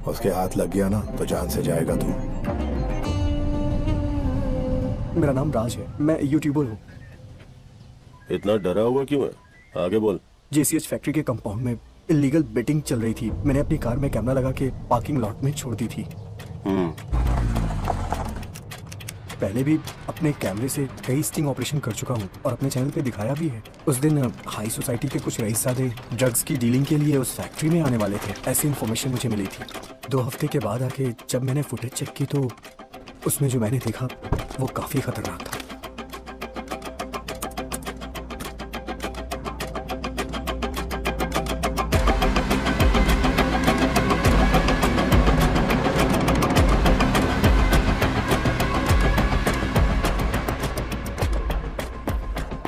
उसके हाथ लग गया ना तो जान से जाएगा तू। मेरा नाम राज है, मैं यूट्यूबर हूँ। इतना डरा हुआ क्यों है? आगे बोल। JCH फैक्ट्री के कंपाउंड में इलीगल बेटिंग चल रही थी। मैंने अपनी कार में कैमरा लगा के पार्किंग लॉट में छोड़ दी थी। पहले भी अपने कैमरे से कई स्टिंग ऑपरेशन कर चुका हूँ और अपने चैनल पे दिखाया भी है। उस दिन हाई सोसाइटी के कुछ रईसज़ादे ड्रग्स की डीलिंग के लिए उस फैक्ट्री में आने वाले थे, ऐसी इन्फॉर्मेशन मुझे मिली थी। 2 हफ्ते के बाद आके जब मैंने फुटेज चेक की तो उसमें जो मैंने देखा वो काफ़ी खतरनाक था।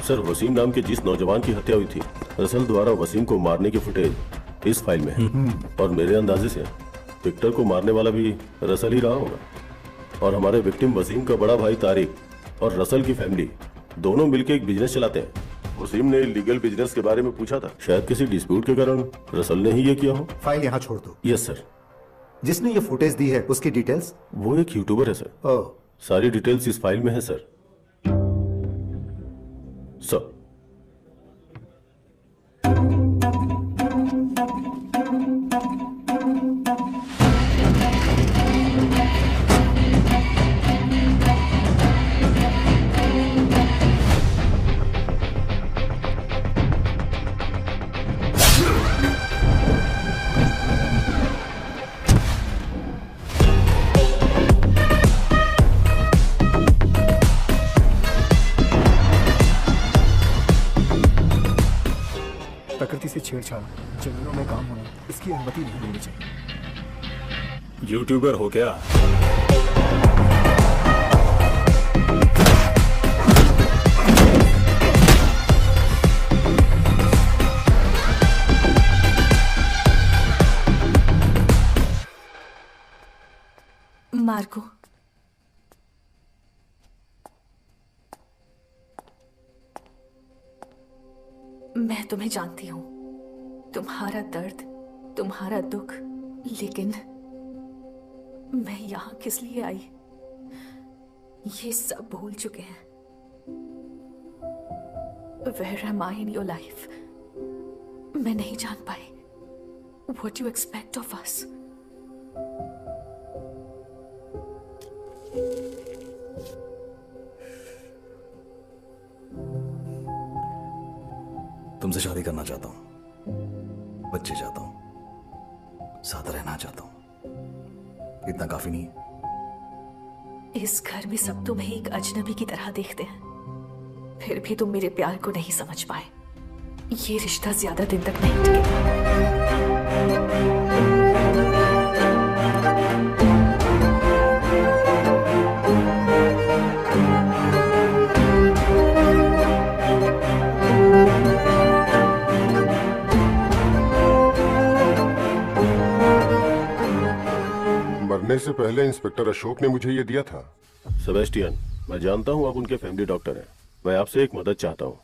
सर, वसीम नाम के जिस नौजवान की हत्या हुई थी, रसल द्वारा वसीम को मारने की फुटेज इस फाइल में है। और मेरे अंदाजे से विक्टर को मारने वाला भी रसल ही रहा होगा। और हमारे विक्टिम वसीम का बड़ा भाई तारिक और रसल की फैमिली दोनों मिलकर एक बिजनेस चलाते हैं। वसीम ने लीगल बिजनेस के बारे में पूछा था, शायद किसी डिस्प्यूट के कारण रसल ने ही ये किया हो। फाइल यहाँ छोड़ दो। Yes sir. जिसने ये फुटेज दी है उसकी डिटेल्स? वो एक यूट्यूबर है सर। ओह। सारी डिटेल्स इस फाइल में है सर। सर प्रकृति से छेड़छाड़, जंगलों में काम होना, इसकी अनुमति नहीं मिलनी चाहिए। यूट्यूबर हो क्या? मार्को, मैं तुम्हें जानती हूं, तुम्हारा दर्द, तुम्हारा दुख, लेकिन मैं यहां किस लिए आई ये सब भूल चुके हैं। Where am I in your life? मैं नहीं जान पाई। What do you expect of us? तुमसे शादी करना चाहता हूं, बच्चे चाहता हूं, साथ रहना चाहता हूं। इतना काफी नहीं है? इस घर में सब तुम्हें एक अजनबी की तरह देखते हैं, फिर भी तुम मेरे प्यार को नहीं समझ पाए। ये रिश्ता ज्यादा दिन तक नहीं टिकेगा। मरने से पहले इंस्पेक्टर अशोक ने मुझे ये दिया था। सेबेस्टियन, मैं जानता हूँ आप उनके फैमिली डॉक्टर हैं। मैं आपसे एक मदद चाहता हूँ।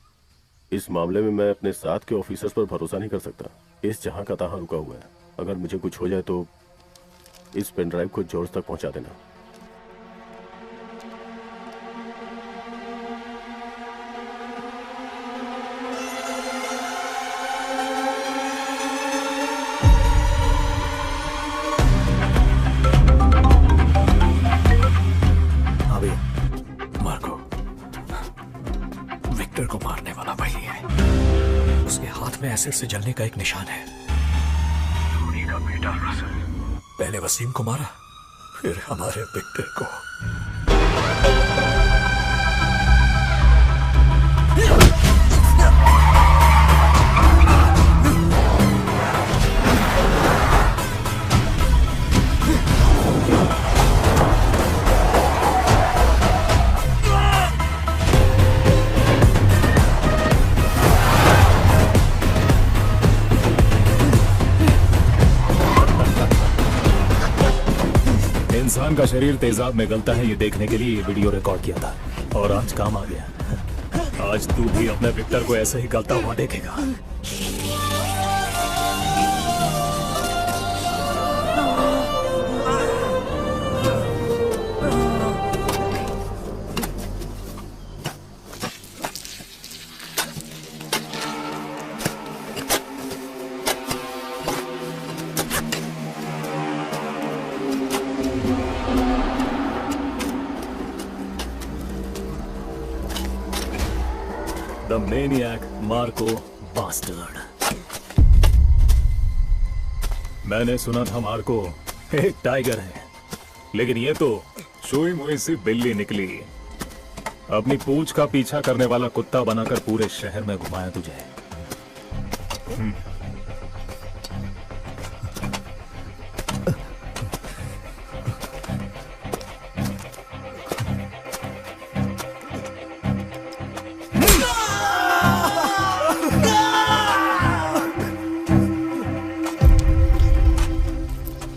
इस मामले में मैं अपने साथ के ऑफिसर्स पर भरोसा नहीं कर सकता। इस जहां का तहां रुका हुआ है। अगर मुझे कुछ हो जाए तो इस पेन ड्राइव को जॉर्ज तक पहुंचा देना। को मारने वाला भाई है। उसके हाथ में एसिड से जलने का एक निशान है। धोनी का बेटा रसल। पहले वसीम को मारा, फिर हमारे विक्टर को। इंसान का शरीर तेजाब में गलता है ये देखने के लिए ये वीडियो रिकॉर्ड किया था और आज काम आ गया। आज तू भी अपने विक्टर को ऐसे ही गलता हुआ देखेगा। The maniac Marco Bastard। मैंने सुना था मार्को एक टाइगर है, लेकिन ये तो छुई मुई सी बिल्ली निकली। अपनी पूंछ का पीछा करने वाला कुत्ता बनाकर पूरे शहर में घुमाया तुझे।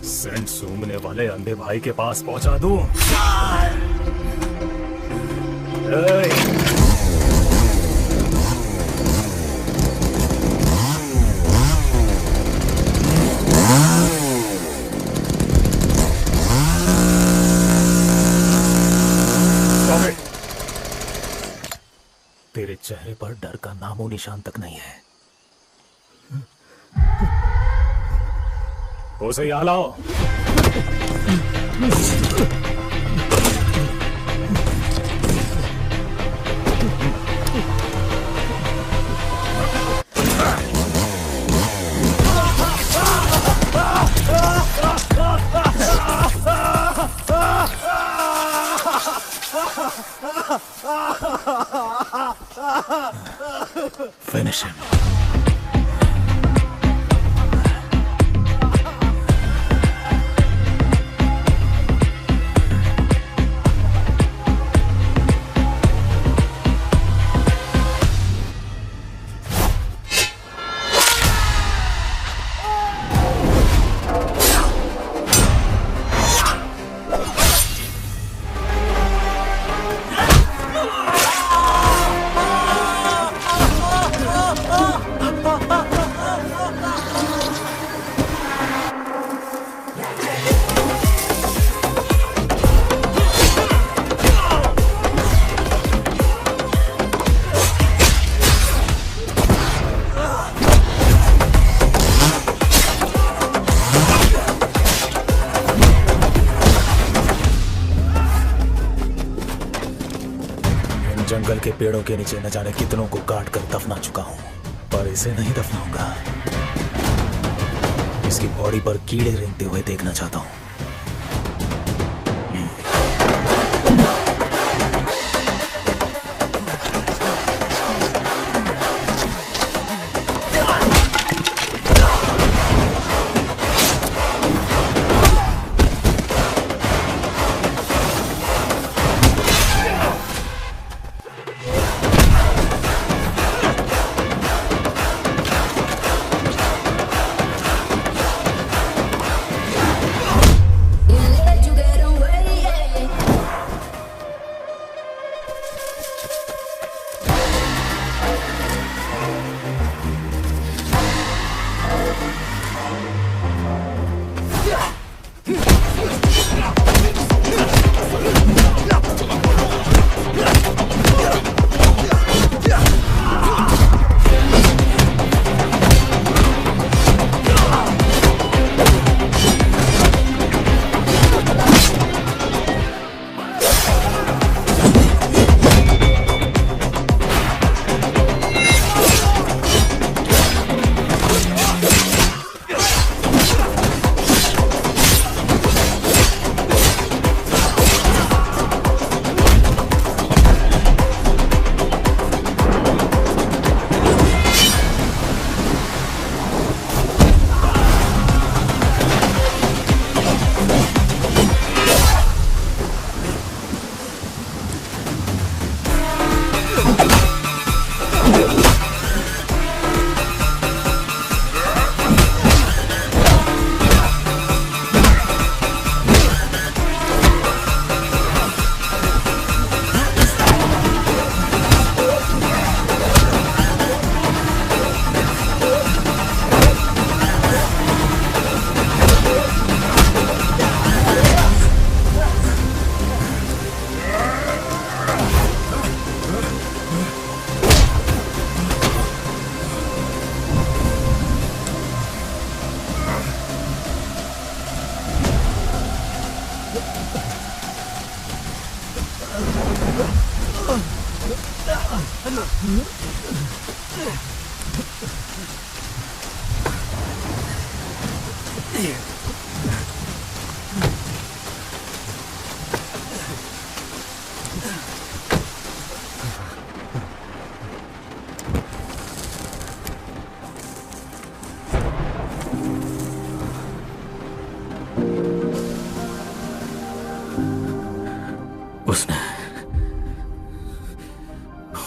सेंट सूंघने वाले अंधे भाई के पास पहुंचा दूं। तेरे चेहरे पर डर का नामो निशान तक नहीं है। उसे यहाँ लाओ। Finish him. जंगल के पेड़ों के नीचे न जाने कितनों को काट कर दफना चुका हूं, पर इसे नहीं दफनाऊंगा। इसकी बॉडी पर कीड़े रेंगते हुए देखना चाहता हूं।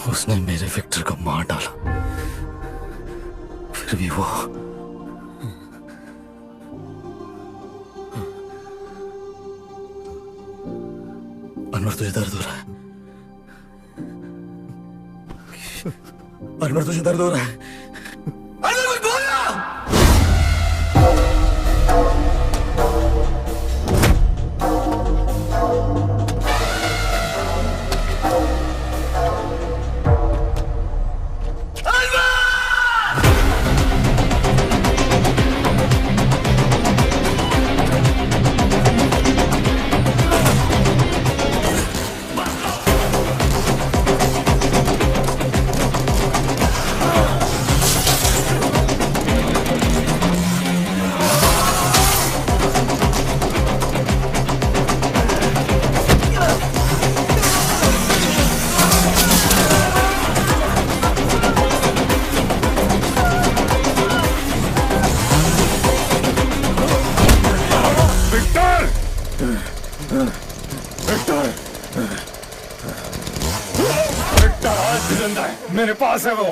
उसने मेरे विक्टर को मार डाला, फिर भी वो अनवर तुझे दर्द हो रहा है? अनवर तुझे दर्द हो रहा है? अनवर कुछ बोल ना! मेरे पास है वो।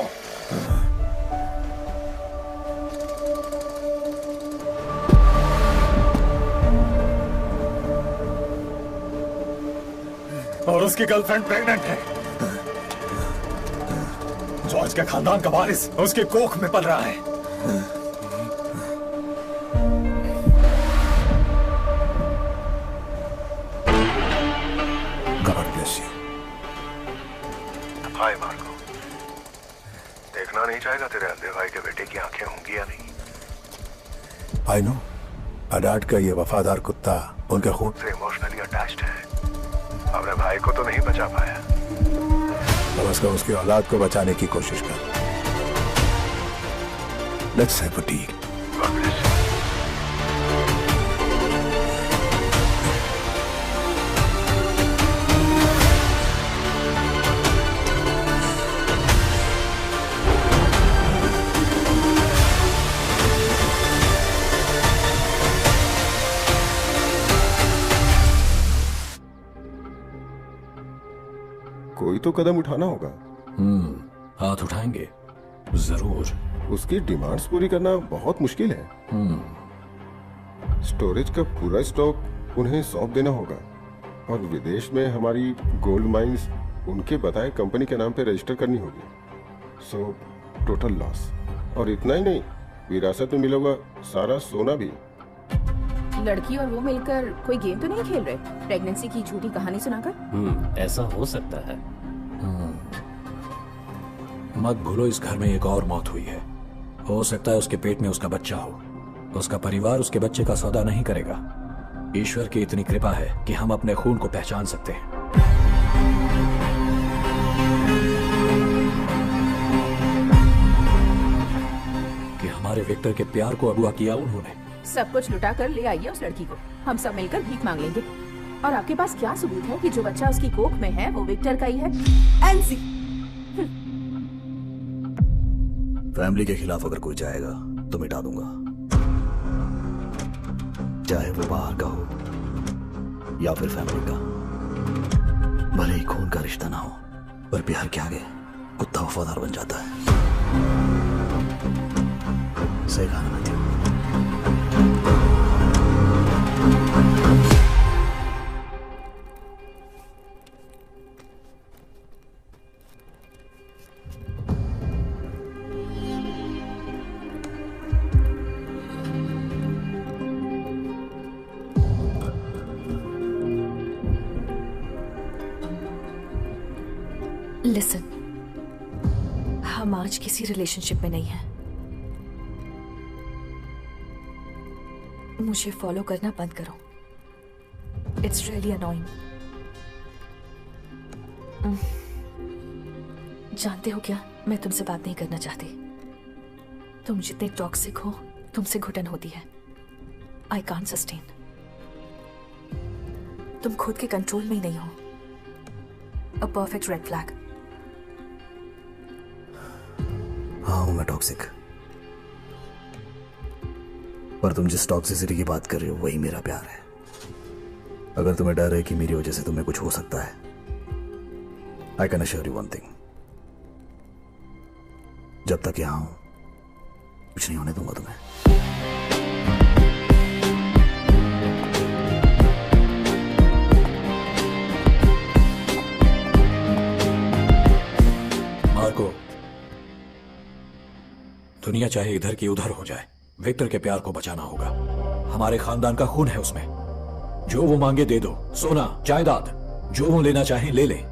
और उसकी गर्लफ्रेंड प्रेग्नेंट है। जॉर्ज के खानदान का वारिस उसके कोख में पल रहा है। God bless you. Hi Marco, देखना नहीं चाहेगा तेरे अंधे भाई के बेटे की आंखें होंगी या नहीं? आई नो, अडाट का ये वफादार कुत्ता उनके खून से इमोशनली अटैच्ड है। अपने भाई को तो नहीं बचा पाया, अब उसका उसकी औलाद को बचाने की कोशिश कर। Let's have a T. कोई तो कदम उठाना होगा। हाथ उठाएंगे जरूर। उसकी डिमांड्स पूरी करना बहुत मुश्किल है। स्टोरेज का पूरा स्टॉक उन्हें सौंप देना होगा और विदेश में हमारी गोल्ड माइंस उनके बताए कंपनी के नाम पे रजिस्टर करनी होगी। So total loss. और इतना ही नहीं, विरासत में मिलेगा सारा सोना भी। लड़की और वो मिलकर कोई गेम तो नहीं खेल रहे? प्रेगनेंसी की झूठी कहानी सुनाकर? ऐसा हो सकता है। मत भूलो इस घर में एक और मौत हुई है। हो सकता है उसके पेट में उसका बच्चा हो। उसका परिवार उसके बच्चे का सौदा नहीं करेगा। ईश्वर की इतनी कृपा है कि हम अपने खून को पहचान सकते हैं। कि हमारे विक्टर के प्यार को अगवा किया उन्होंने। सब कुछ लुटा कर ले आइए उस लड़की को, हम सब मिलकर भीख मांग लेंगे। और आपके पास क्या सबूत है कि जो बच्चा उसकी कोख में है वो विक्टर का ही है? एनसी। फैमिली के खिलाफ अगर कोई जाएगा तो मिटा दूंगा, चाहे वो बाहर का हो या फिर फैमिली का। भले ही खून का रिश्ता ना हो, पर प्यार के आगे कुत्ता वफादार बन जाता है। सही कहा ना? लिसन, हम आज किसी रिलेशनशिप में नहीं हैं। मुझे फॉलो करना बंद करो। It's really annoying. जानते हो क्या, मैं तुमसे बात नहीं करना चाहती। तुम जितने टॉक्सिक हो, तुमसे घुटन होती है। I can't sustain. तुम खुद के कंट्रोल में ही नहीं हो। A perfect red flag. हाँ हूं मैं टॉक्सिक, पर तुम जिस टॉक्सिसिटी की बात कर रहे हो वही मेरा प्यार है। अगर तुम्हें डर है कि मेरी वजह से तुम्हें कुछ हो सकता है, I can assure you one thing, जब तक यहां हूं कुछ नहीं होने दूंगा तुम्हें। मार्को, दुनिया चाहे इधर की उधर हो जाए, विक्टर के प्यार को बचाना होगा। हमारे खानदान का खून है उसमें। जो वो मांगे दे दो, सोना, जायदाद, जो वो लेना चाहे ले ले।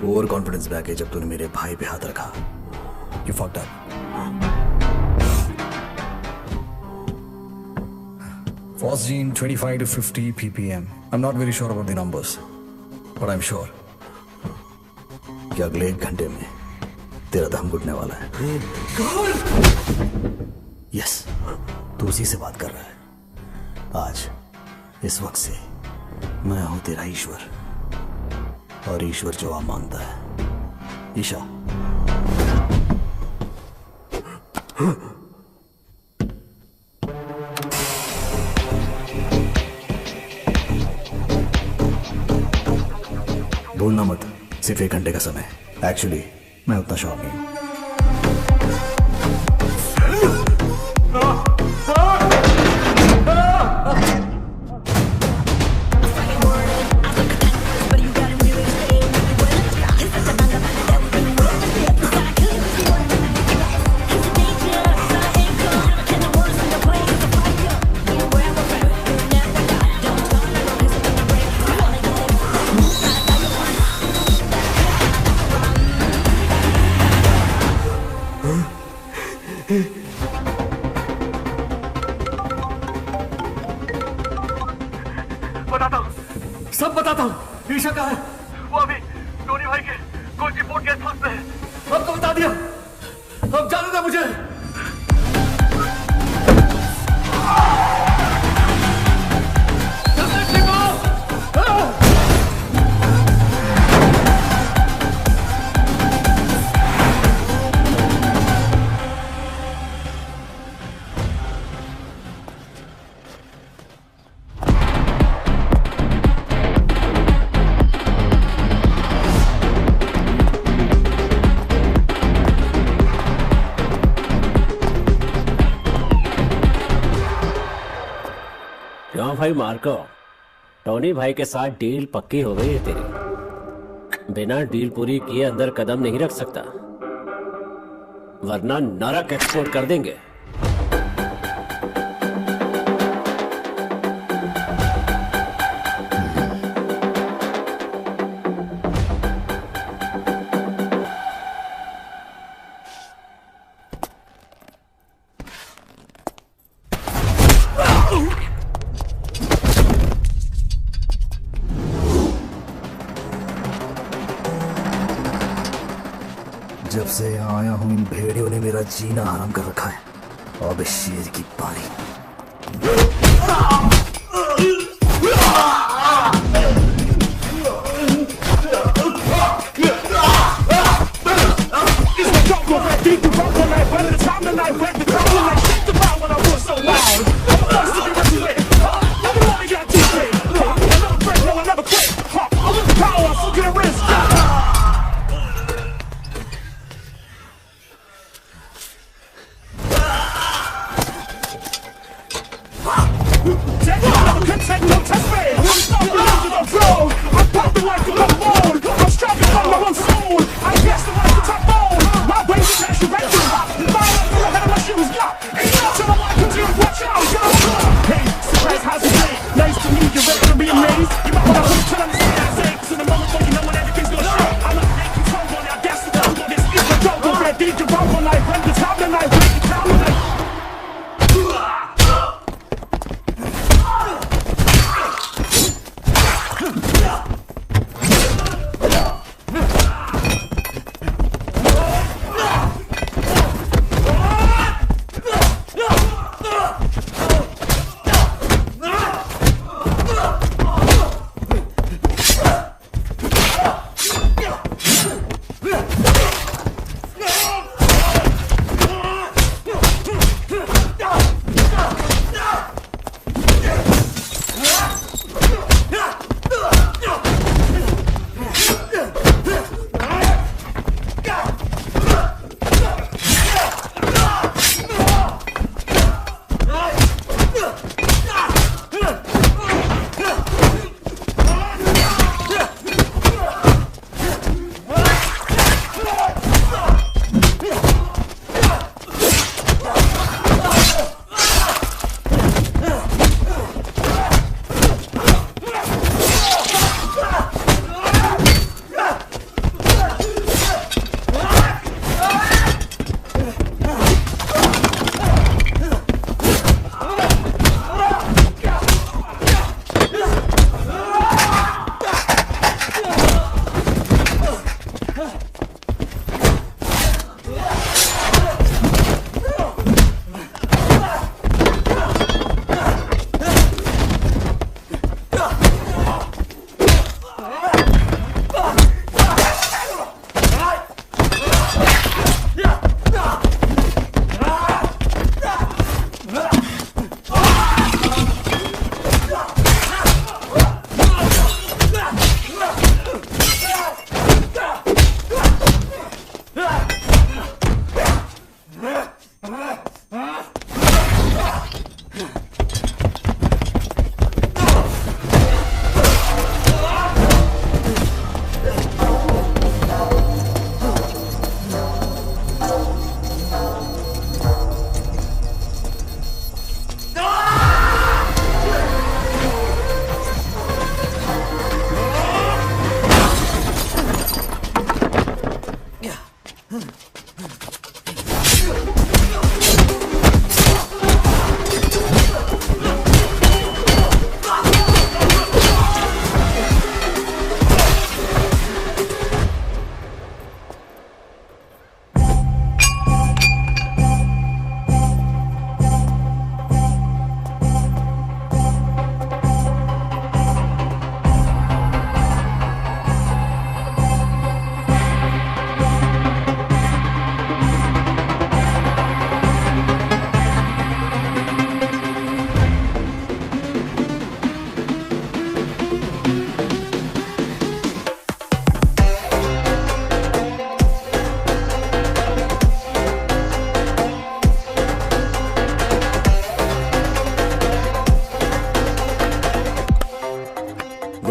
ओवर कॉन्फिडेंस बैक है जब तूने मेरे भाई पे हाथ रखा। You fucked up. Phosgene 25 to 50 ppm. I'm not very sure about the numbers, but I'm sure कि अगले 1 घंटे में तेरा दम घुटने वाला है। यस, तू उसी से बात कर रहा है। आज इस वक्त से मैं हूं तेरा ईश्वर, और ईश्वर जवाब मांगता है। ईशा, भूलना मत, सिर्फ 1 घंटे का समय। एक्चुअली मैं उतना शौक नहीं हूं। बताता हूँ, सब बताता हूँ। ईशा कहाँ है? वो अभी टोनी भाई के कोच रिपोर्ट गेस्ट हाउस में है। अब तो बता दिया, अब जाने दो मुझे। क्यों भाई मार्को, टोनी भाई के साथ डील पक्की हो गई है तेरी। बिना डील पूरी किए अंदर कदम नहीं रख सकता, वरना नरक एक्सपोर्ट कर देंगे। जब से यहाँ आया हूँ इन भेड़ियों ने मेरा जीना हराम कर रखा है। अब इस शेर की पारी।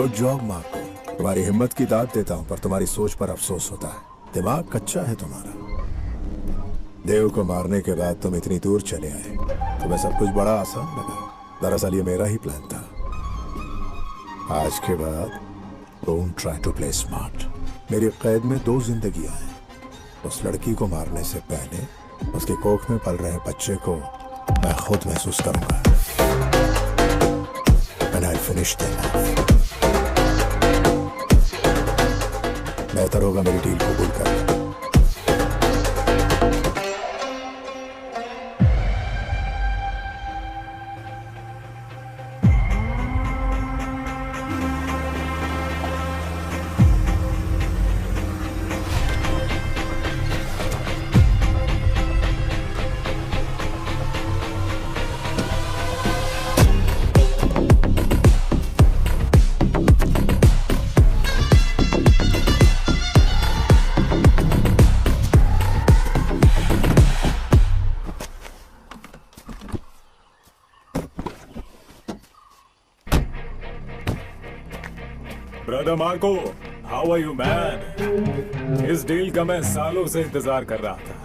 Good job Marco. तुम्हारी हिम्मत की दाद देता हूं, पर तुम्हारी सोच पर अफसोस होता है। दिमाग कच्चा है तुम्हारा। देव को मारने के बाद तुम इतनी दूर चले आए, तुम्हें सब कुछ बड़ा आसान लगा। दरअसल ये मेरा ही प्लान था। आज के बाद don't try to play smart. मेरी कैद में 2 जिंदगियां हैं। उस लड़की को मारने से पहले उसके कोख में पल रहे बच्चे को मैं खुद महसूस करूंगा। And I'll finish them off. बेहतर होगा मेरी डील कबूल कर। Brother Marco, how are you man? इस डील का मैं सालों से इंतजार कर रहा था।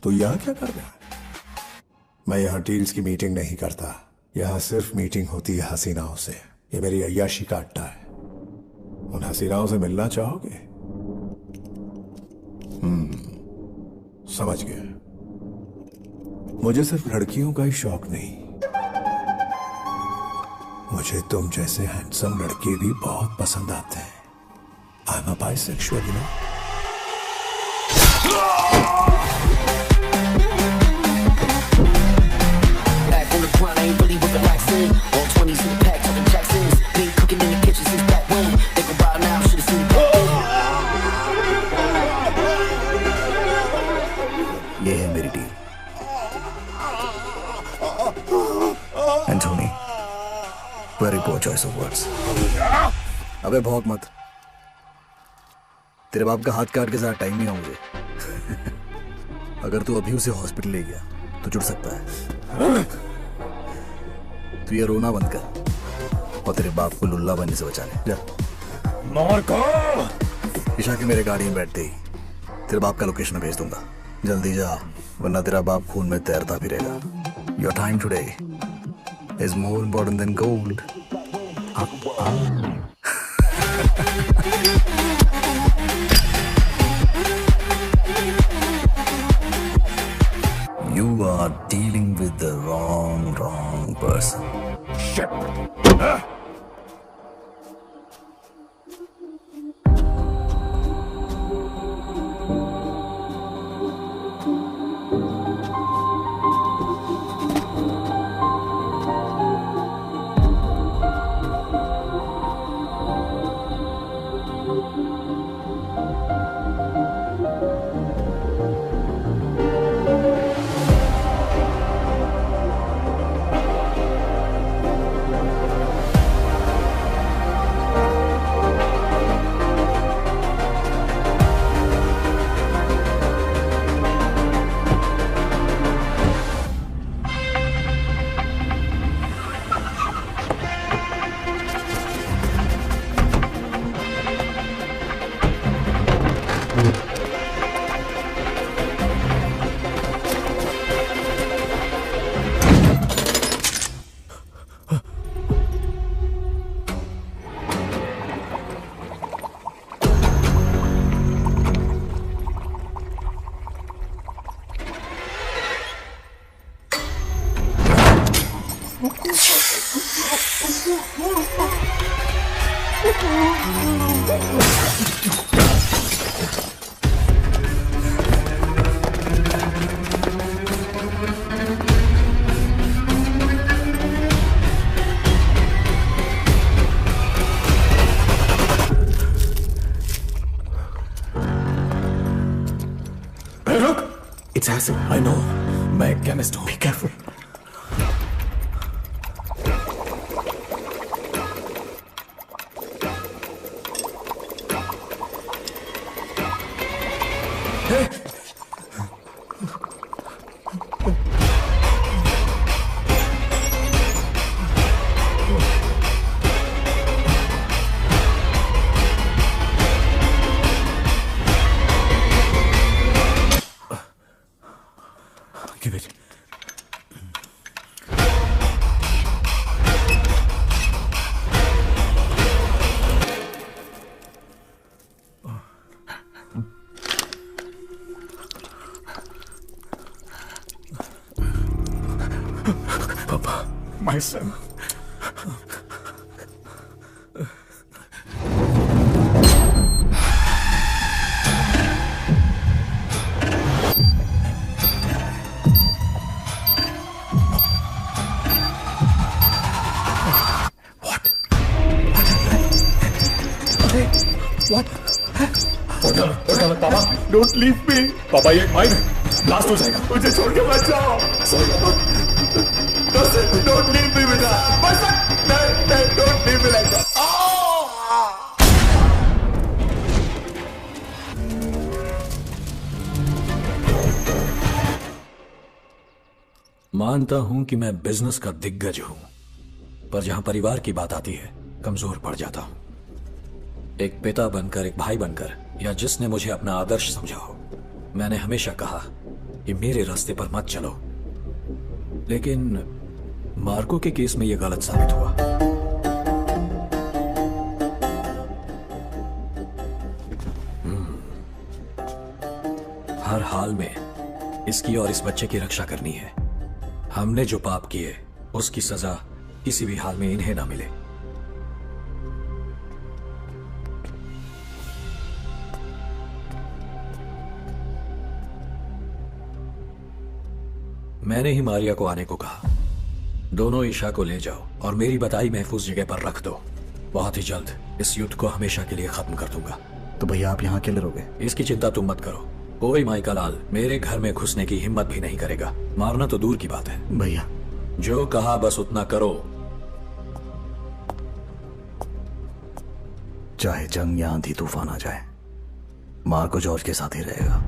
तो यहाँ क्या कर रहा है? मैं यहाँ डील्स की मीटिंग नहीं करता। यहाँ सिर्फ मीटिंग होती है हसीनाओं से। ये मेरी अय्याशी का अड्डा है। उन हसीनाओं से मिलना चाहोगे? समझ गया। मुझे सिर्फ लड़कियों का ही शौक नहीं, मुझे तुम जैसे हैंडसम लड़के भी बहुत पसंद आते हैं। I am a bisexual, you know. ये है मेरी deal. Anthony, very poor choice of words. अबे भौंक मत, तेरे बाप का हाथ काट के ज्यादा टाइम नहीं है मुझे। अगर तू अभी उसे हॉस्पिटल ले गया तो जुड़ सकता है। तू ये रोना बंद कर और तेरे बाप को लुल्ला बनने से बचा ले। जा मार्को! ईशा के मेरे गाड़ी में बैठते ही तेरे बाप का लोकेशन भेज दूंगा। जल्दी जा, वरना तेरा बाप खून में तैरता फिरेगा। Your time today is more important than gold. You are dealing with the wrong person. Shit. Acid. I know, मैं केमिस्ट हूं। Be careful. Give it. Papa, my son. What? पापा, don't leave me. पापा ये mine blast हो जाएगा, मुझे छोड़ के मत जाओ। Don't leave me बेटा, बस don't leave me like that. मानता हूं कि मैं बिजनेस का दिग्गज हूं, पर जहां परिवार की बात आती है कमजोर पड़ जाता हूं। एक पिता बनकर, एक भाई बनकर, या जिसने मुझे अपना आदर्श समझा हो, मैंने हमेशा कहा कि मेरे रास्ते पर मत चलो। लेकिन मार्को के केस में यह गलत साबित हुआ। हर हाल में इसकी और इस बच्चे की रक्षा करनी है। हमने जो पाप किए उसकी सजा किसी भी हाल में इन्हें ना मिले। मैंने ही मारिया को आने को कहा। दोनों ईशा को ले जाओ और मेरी बताई महफूज जगह पर रख दो। बहुत ही जल्द इस युद्ध को हमेशा के लिए खत्म कर दूंगा। तो भैया आप यहाँ अकेले रहोगे? इसकी चिंता तुम मत करो। कोई माइका लाल मेरे घर में घुसने की हिम्मत भी नहीं करेगा। मारना तो दूर की बात है। भैया जो कहा बस उतना करो। चाहे जंग या आंधी तूफान आ जाए, मार्को जॉर्ज के साथ ही रहेगा।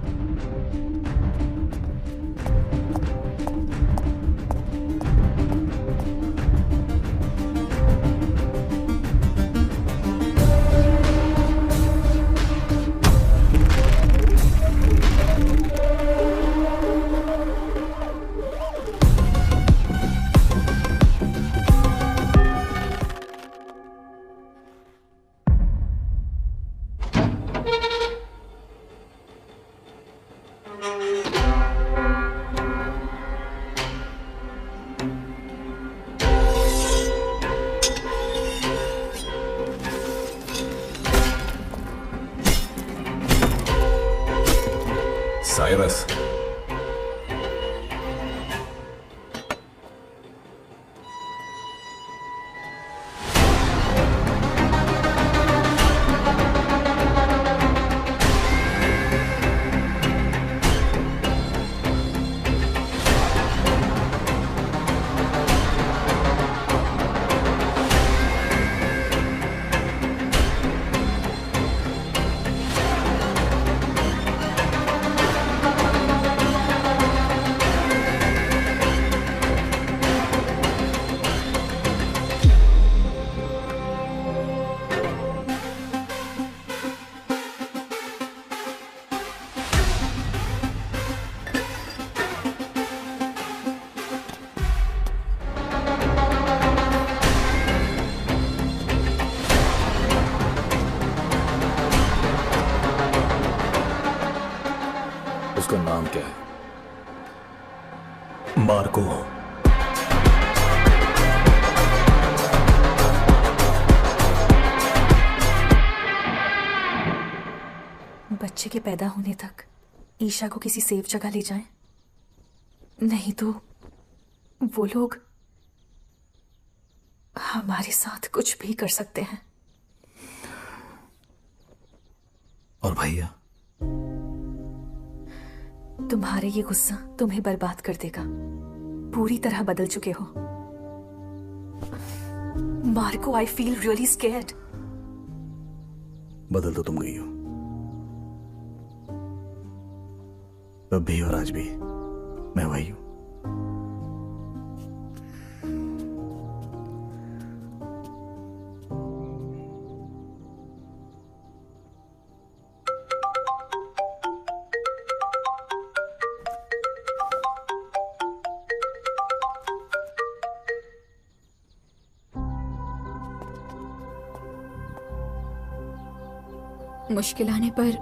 साइरस, उसका नाम क्या है? मार्को। बच्चे के पैदा होने तक ईशा को किसी सेफ जगह ले जाएं, नहीं तो वो लोग हमारे साथ कुछ भी कर सकते हैं। और भैया? तुम्हारे ये गुस्सा तुम्हें बर्बाद कर देगा। पूरी तरह बदल चुके हो Marco. I feel really scared. बदल तो तुम गई हो, अब भी और आज भी मैं वही हूं। मुश्किल आने पर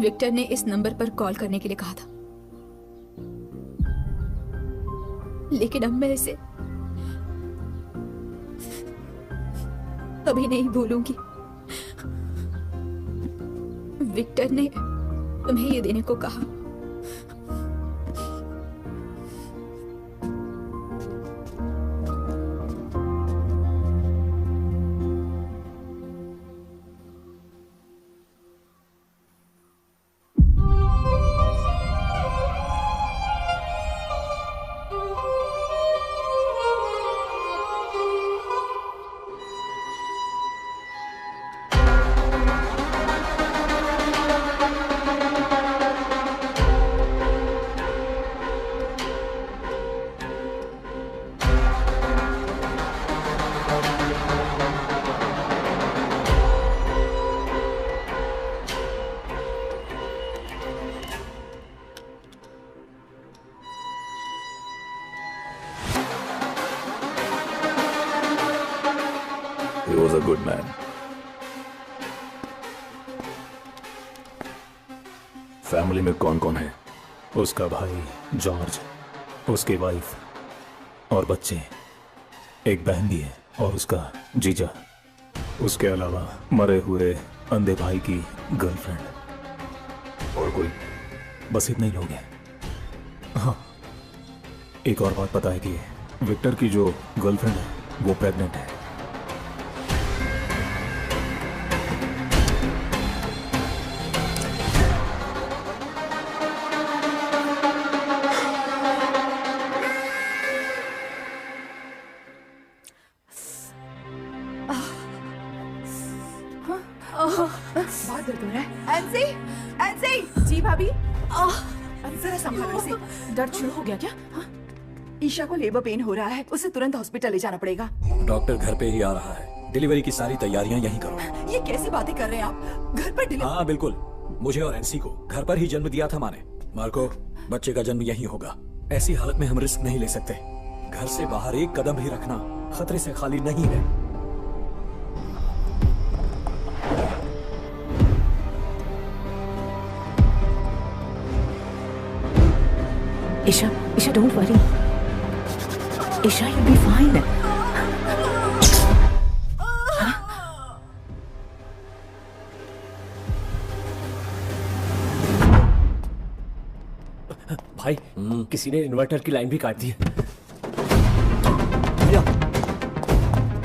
विक्टर ने इस नंबर पर कॉल करने के लिए कहा था, लेकिन अब मैं इसे कभी नहीं भूलूंगी। विक्टर ने तुम्हें ये देने को कहा। He was a good man. Family में कौन कौन है? उसका भाई जॉर्ज, उसकी वाइफ और बच्चे, एक बहन भी है और उसका जीजा। उसके अलावा मरे हुए अंधे भाई की गर्लफ्रेंड और कोई, बस इतने ही लोग हैं। हाँ, एक और बात पता है कि विक्टर की जो गर्लफ्रेंड है वो प्रेग्नेंट है। बहुत दर्द हो रहा है। एनसी, एनसी, जी भाभी। जरा संभालो इसे। दर्द शुरू हो गया क्या? हाँ? ईशा को लेबर पेन हो रहा है, उसे तुरंत हॉस्पिटल ले जाना पड़ेगा। डॉक्टर घर पे ही आ रहा है। डिलीवरी की सारी तैयारियां यहीं करो। ये कैसी बातें कर रहे हैं आप? घर पर डिलीवरी? हाँ बिल्कुल, मुझे और एनसी को घर पर ही जन्म दिया था माँ ने। मार्को, बच्चे का जन्म यहीं होगा। ऐसी हालत में हम रिस्क नहीं ले सकते। घर से बाहर एक कदम भी रखना खतरे से खाली नहीं है। Isha, don't worry. Isha, you'll be fine. भाई, किसी ने इन्वर्टर की लाइन भी काट दी है। क्या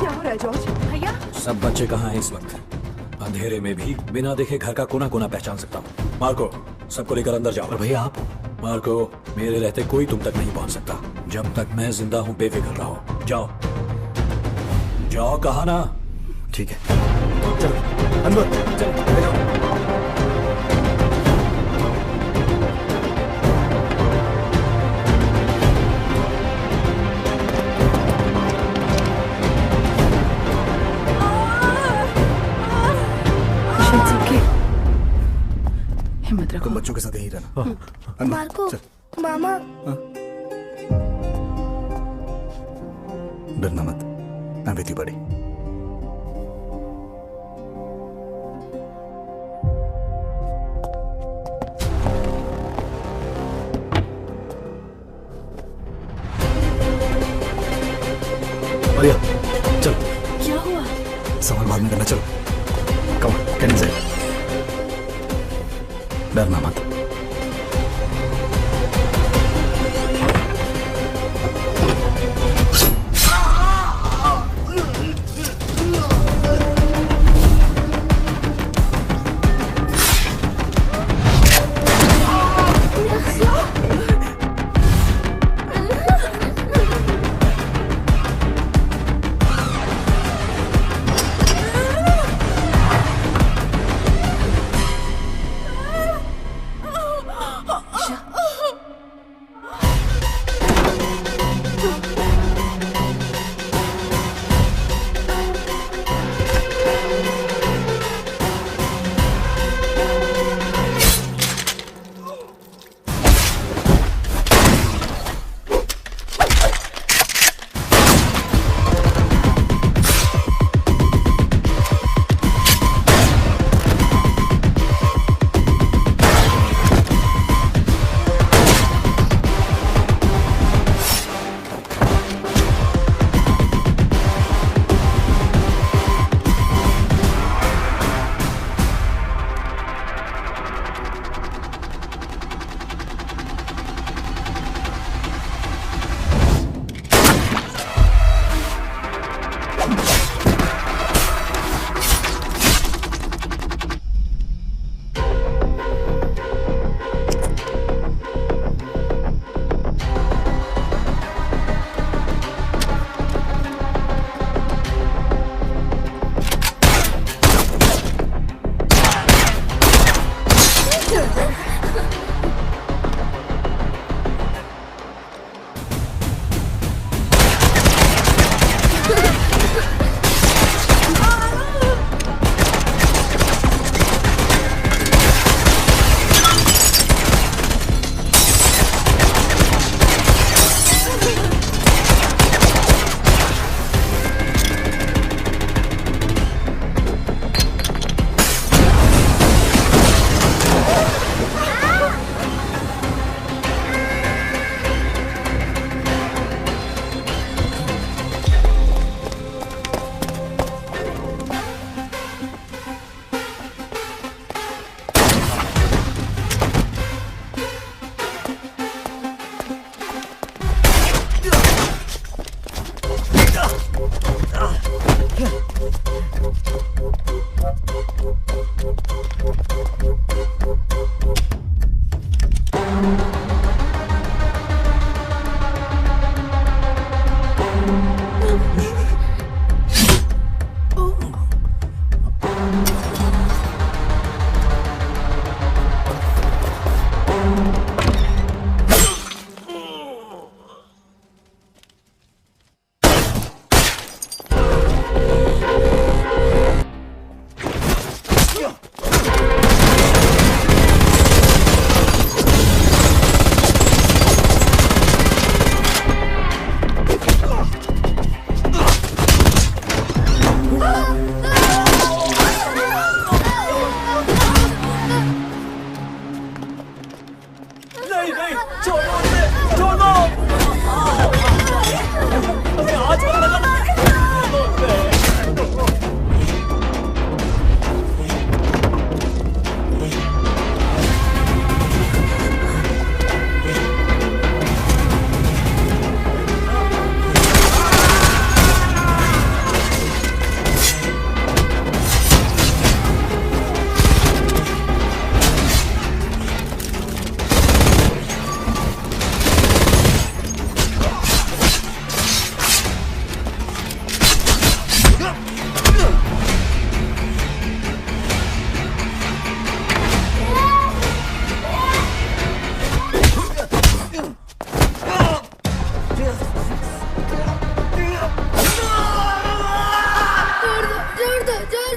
हो रहा है जॉर्ज? भैया, सब बच्चे कहाँ हैं इस वक्त? अंधेरे में भी बिना देखे घर का कोना कोना पहचान सकता हूँ। मार्को, सबको लेकर अंदर जाओ। भैया आप? मार्को, मेरे रहते कोई तुम तक नहीं पहुंच सकता। जब तक मैं जिंदा हूं बेफिक्र रहो। जाओ जाओ, कहा ना। ठीक है, चलो अंदर चलो। हिम्मत रखो। तुम बच्चों के साथ यहीं रहना। मार्को, मामा। डरना मत, I'm with you, buddy. Maria, चल। क्या हुआ? सवाल बाद में करना, चलो। Come on, get inside. डरना मत।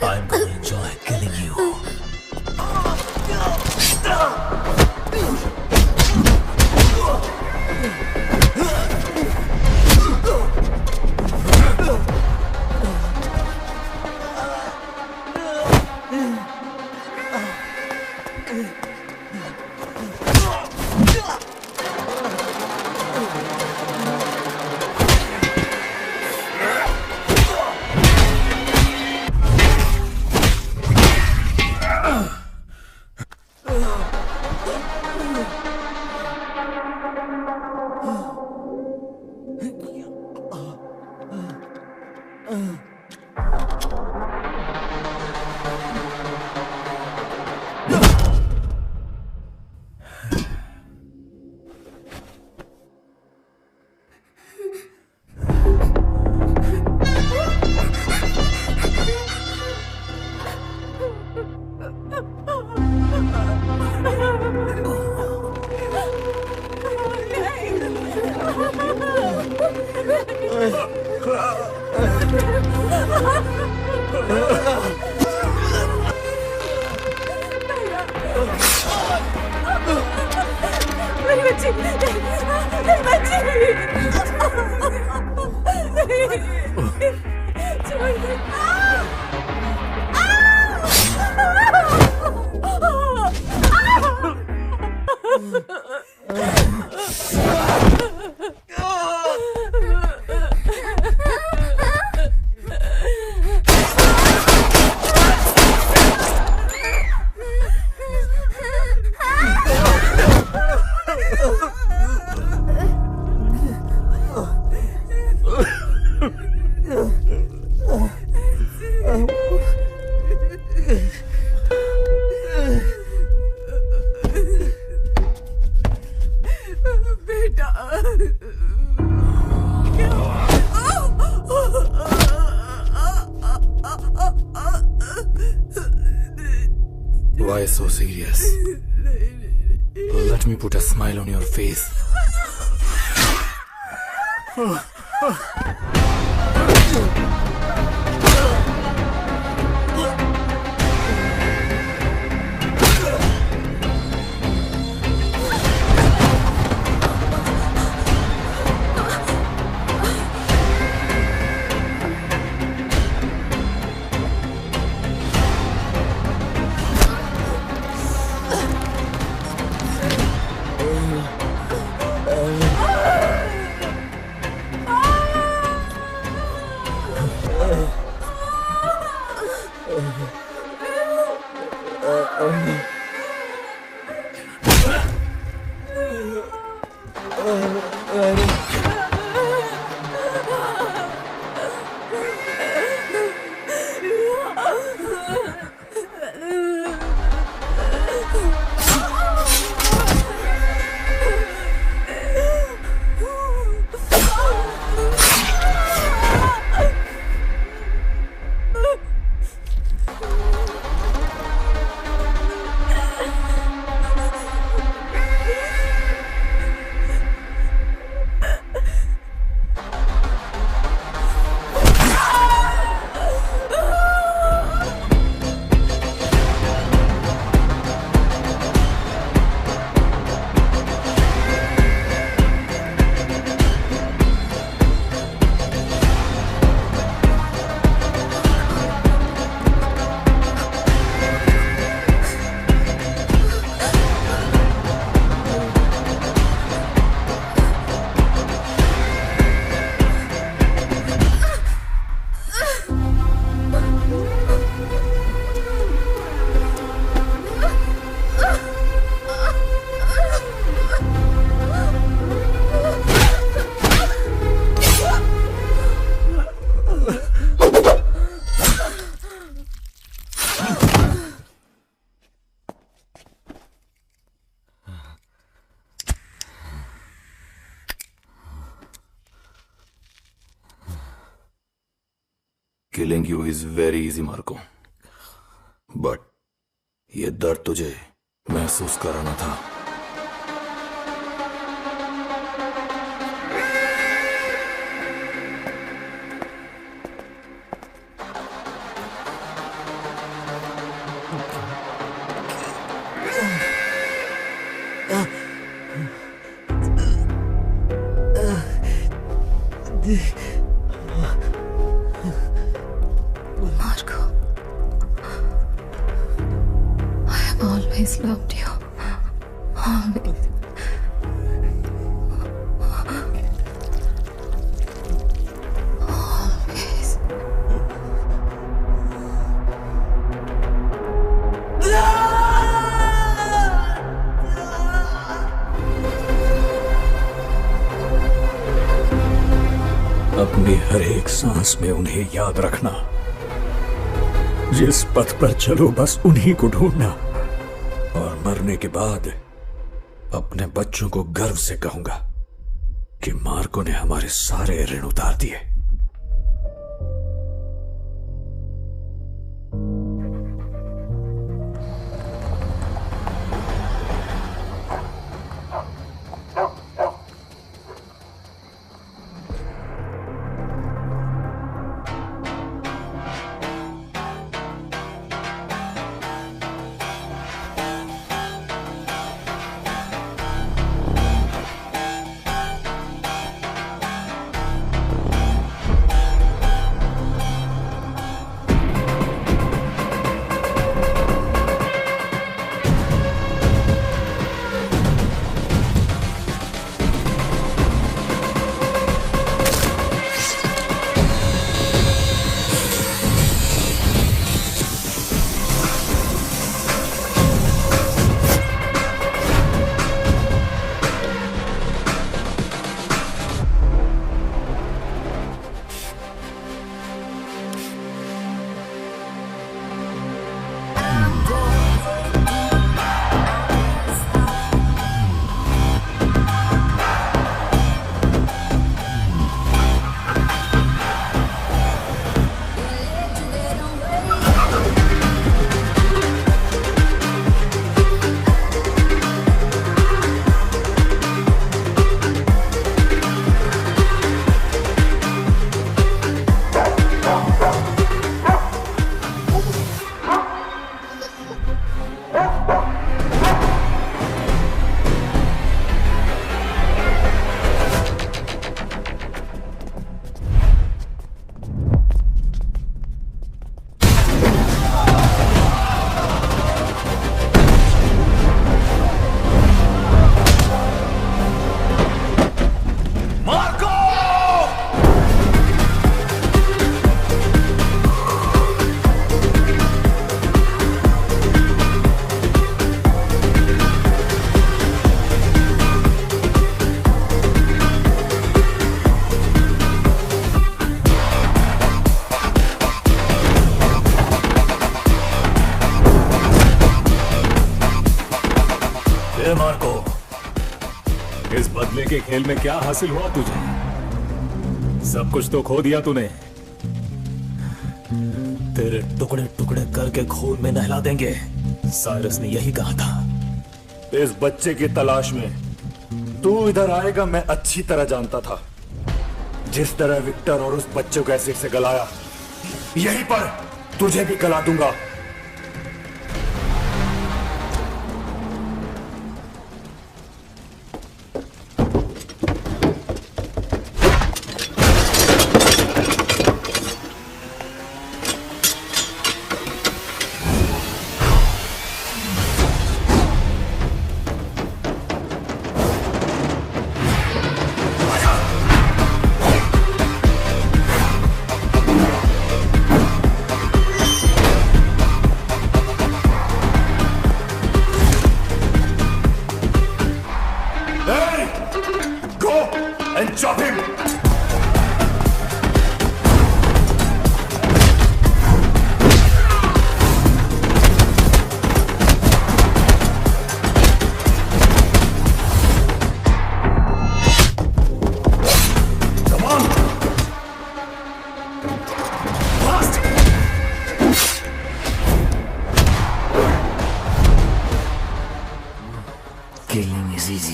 I'm gonna enjoy killing you. मेरी बच्ची, मेरी बच्ची, नहीं, छोड़ दे। Why so serious? Let me put a smile on your face. Killing you is very easy Marco, but ये दर्द तुझे महसूस कराना था। Marco, I have always loved you. Always. Always. अपनी हर एक सांस में उन्हें याद रखना। जिस पथ पर चलो बस उन्हीं को ढूंढना। और मरने के बाद अपने बच्चों को गर्व से कहूंगा कि मार्को ने हमारे सारे ऋण उतार दिए। मार्को, इस बदले के खेल में क्या हासिल हुआ तुझे? सब कुछ तो खो दिया तूने। तेरे टुकड़े टुकड़े करके खून में नहला देंगे। साइरस ने यही कहा था। इस बच्चे की तलाश में तू इधर आएगा मैं अच्छी तरह जानता था। जिस तरह विक्टर और उस बच्चे को एसिड से गलाया, यहीं पर तुझे भी गला दूंगा।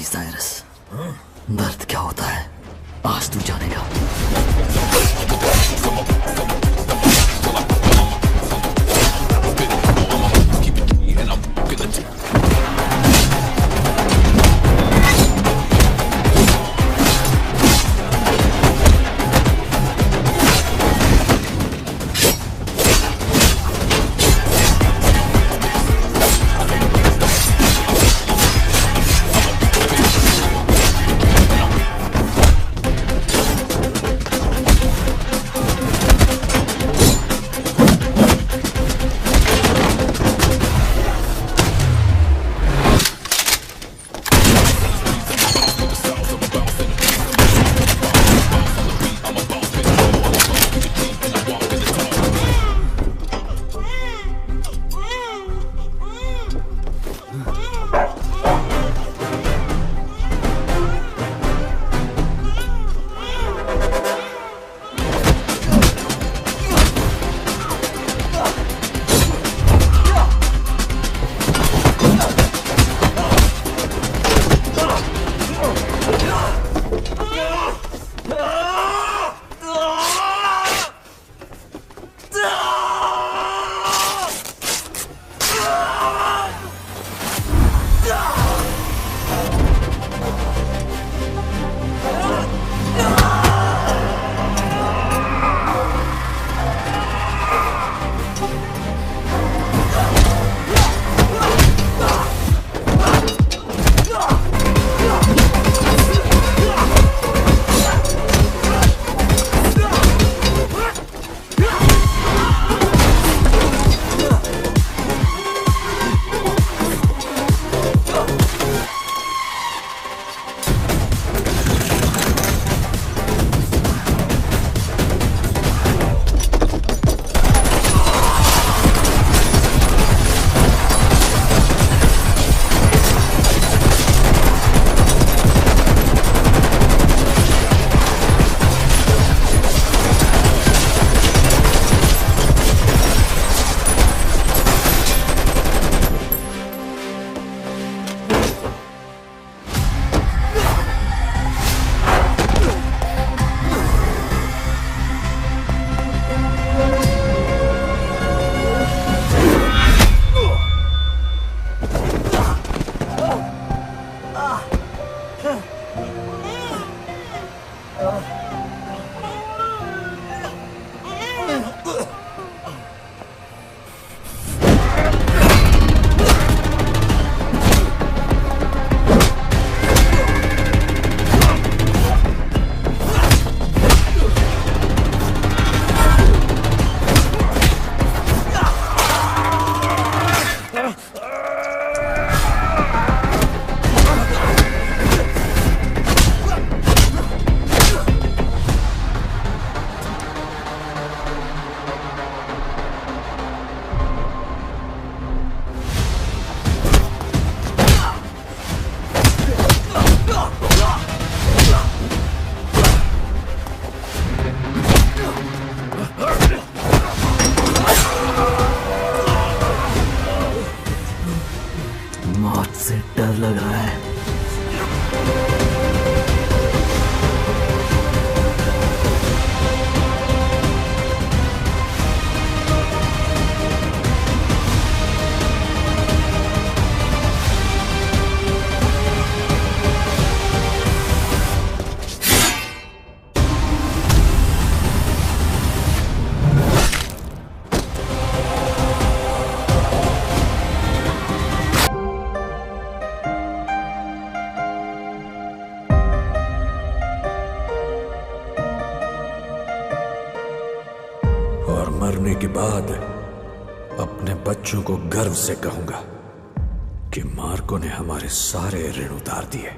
साइरस, दर्द क्या होता है आज तू जानेगा। से डर लग रहा है। और मरने के बाद अपने बच्चों को गर्व से कहूंगा कि मार्को ने हमारे सारे ऋण उतार दिए।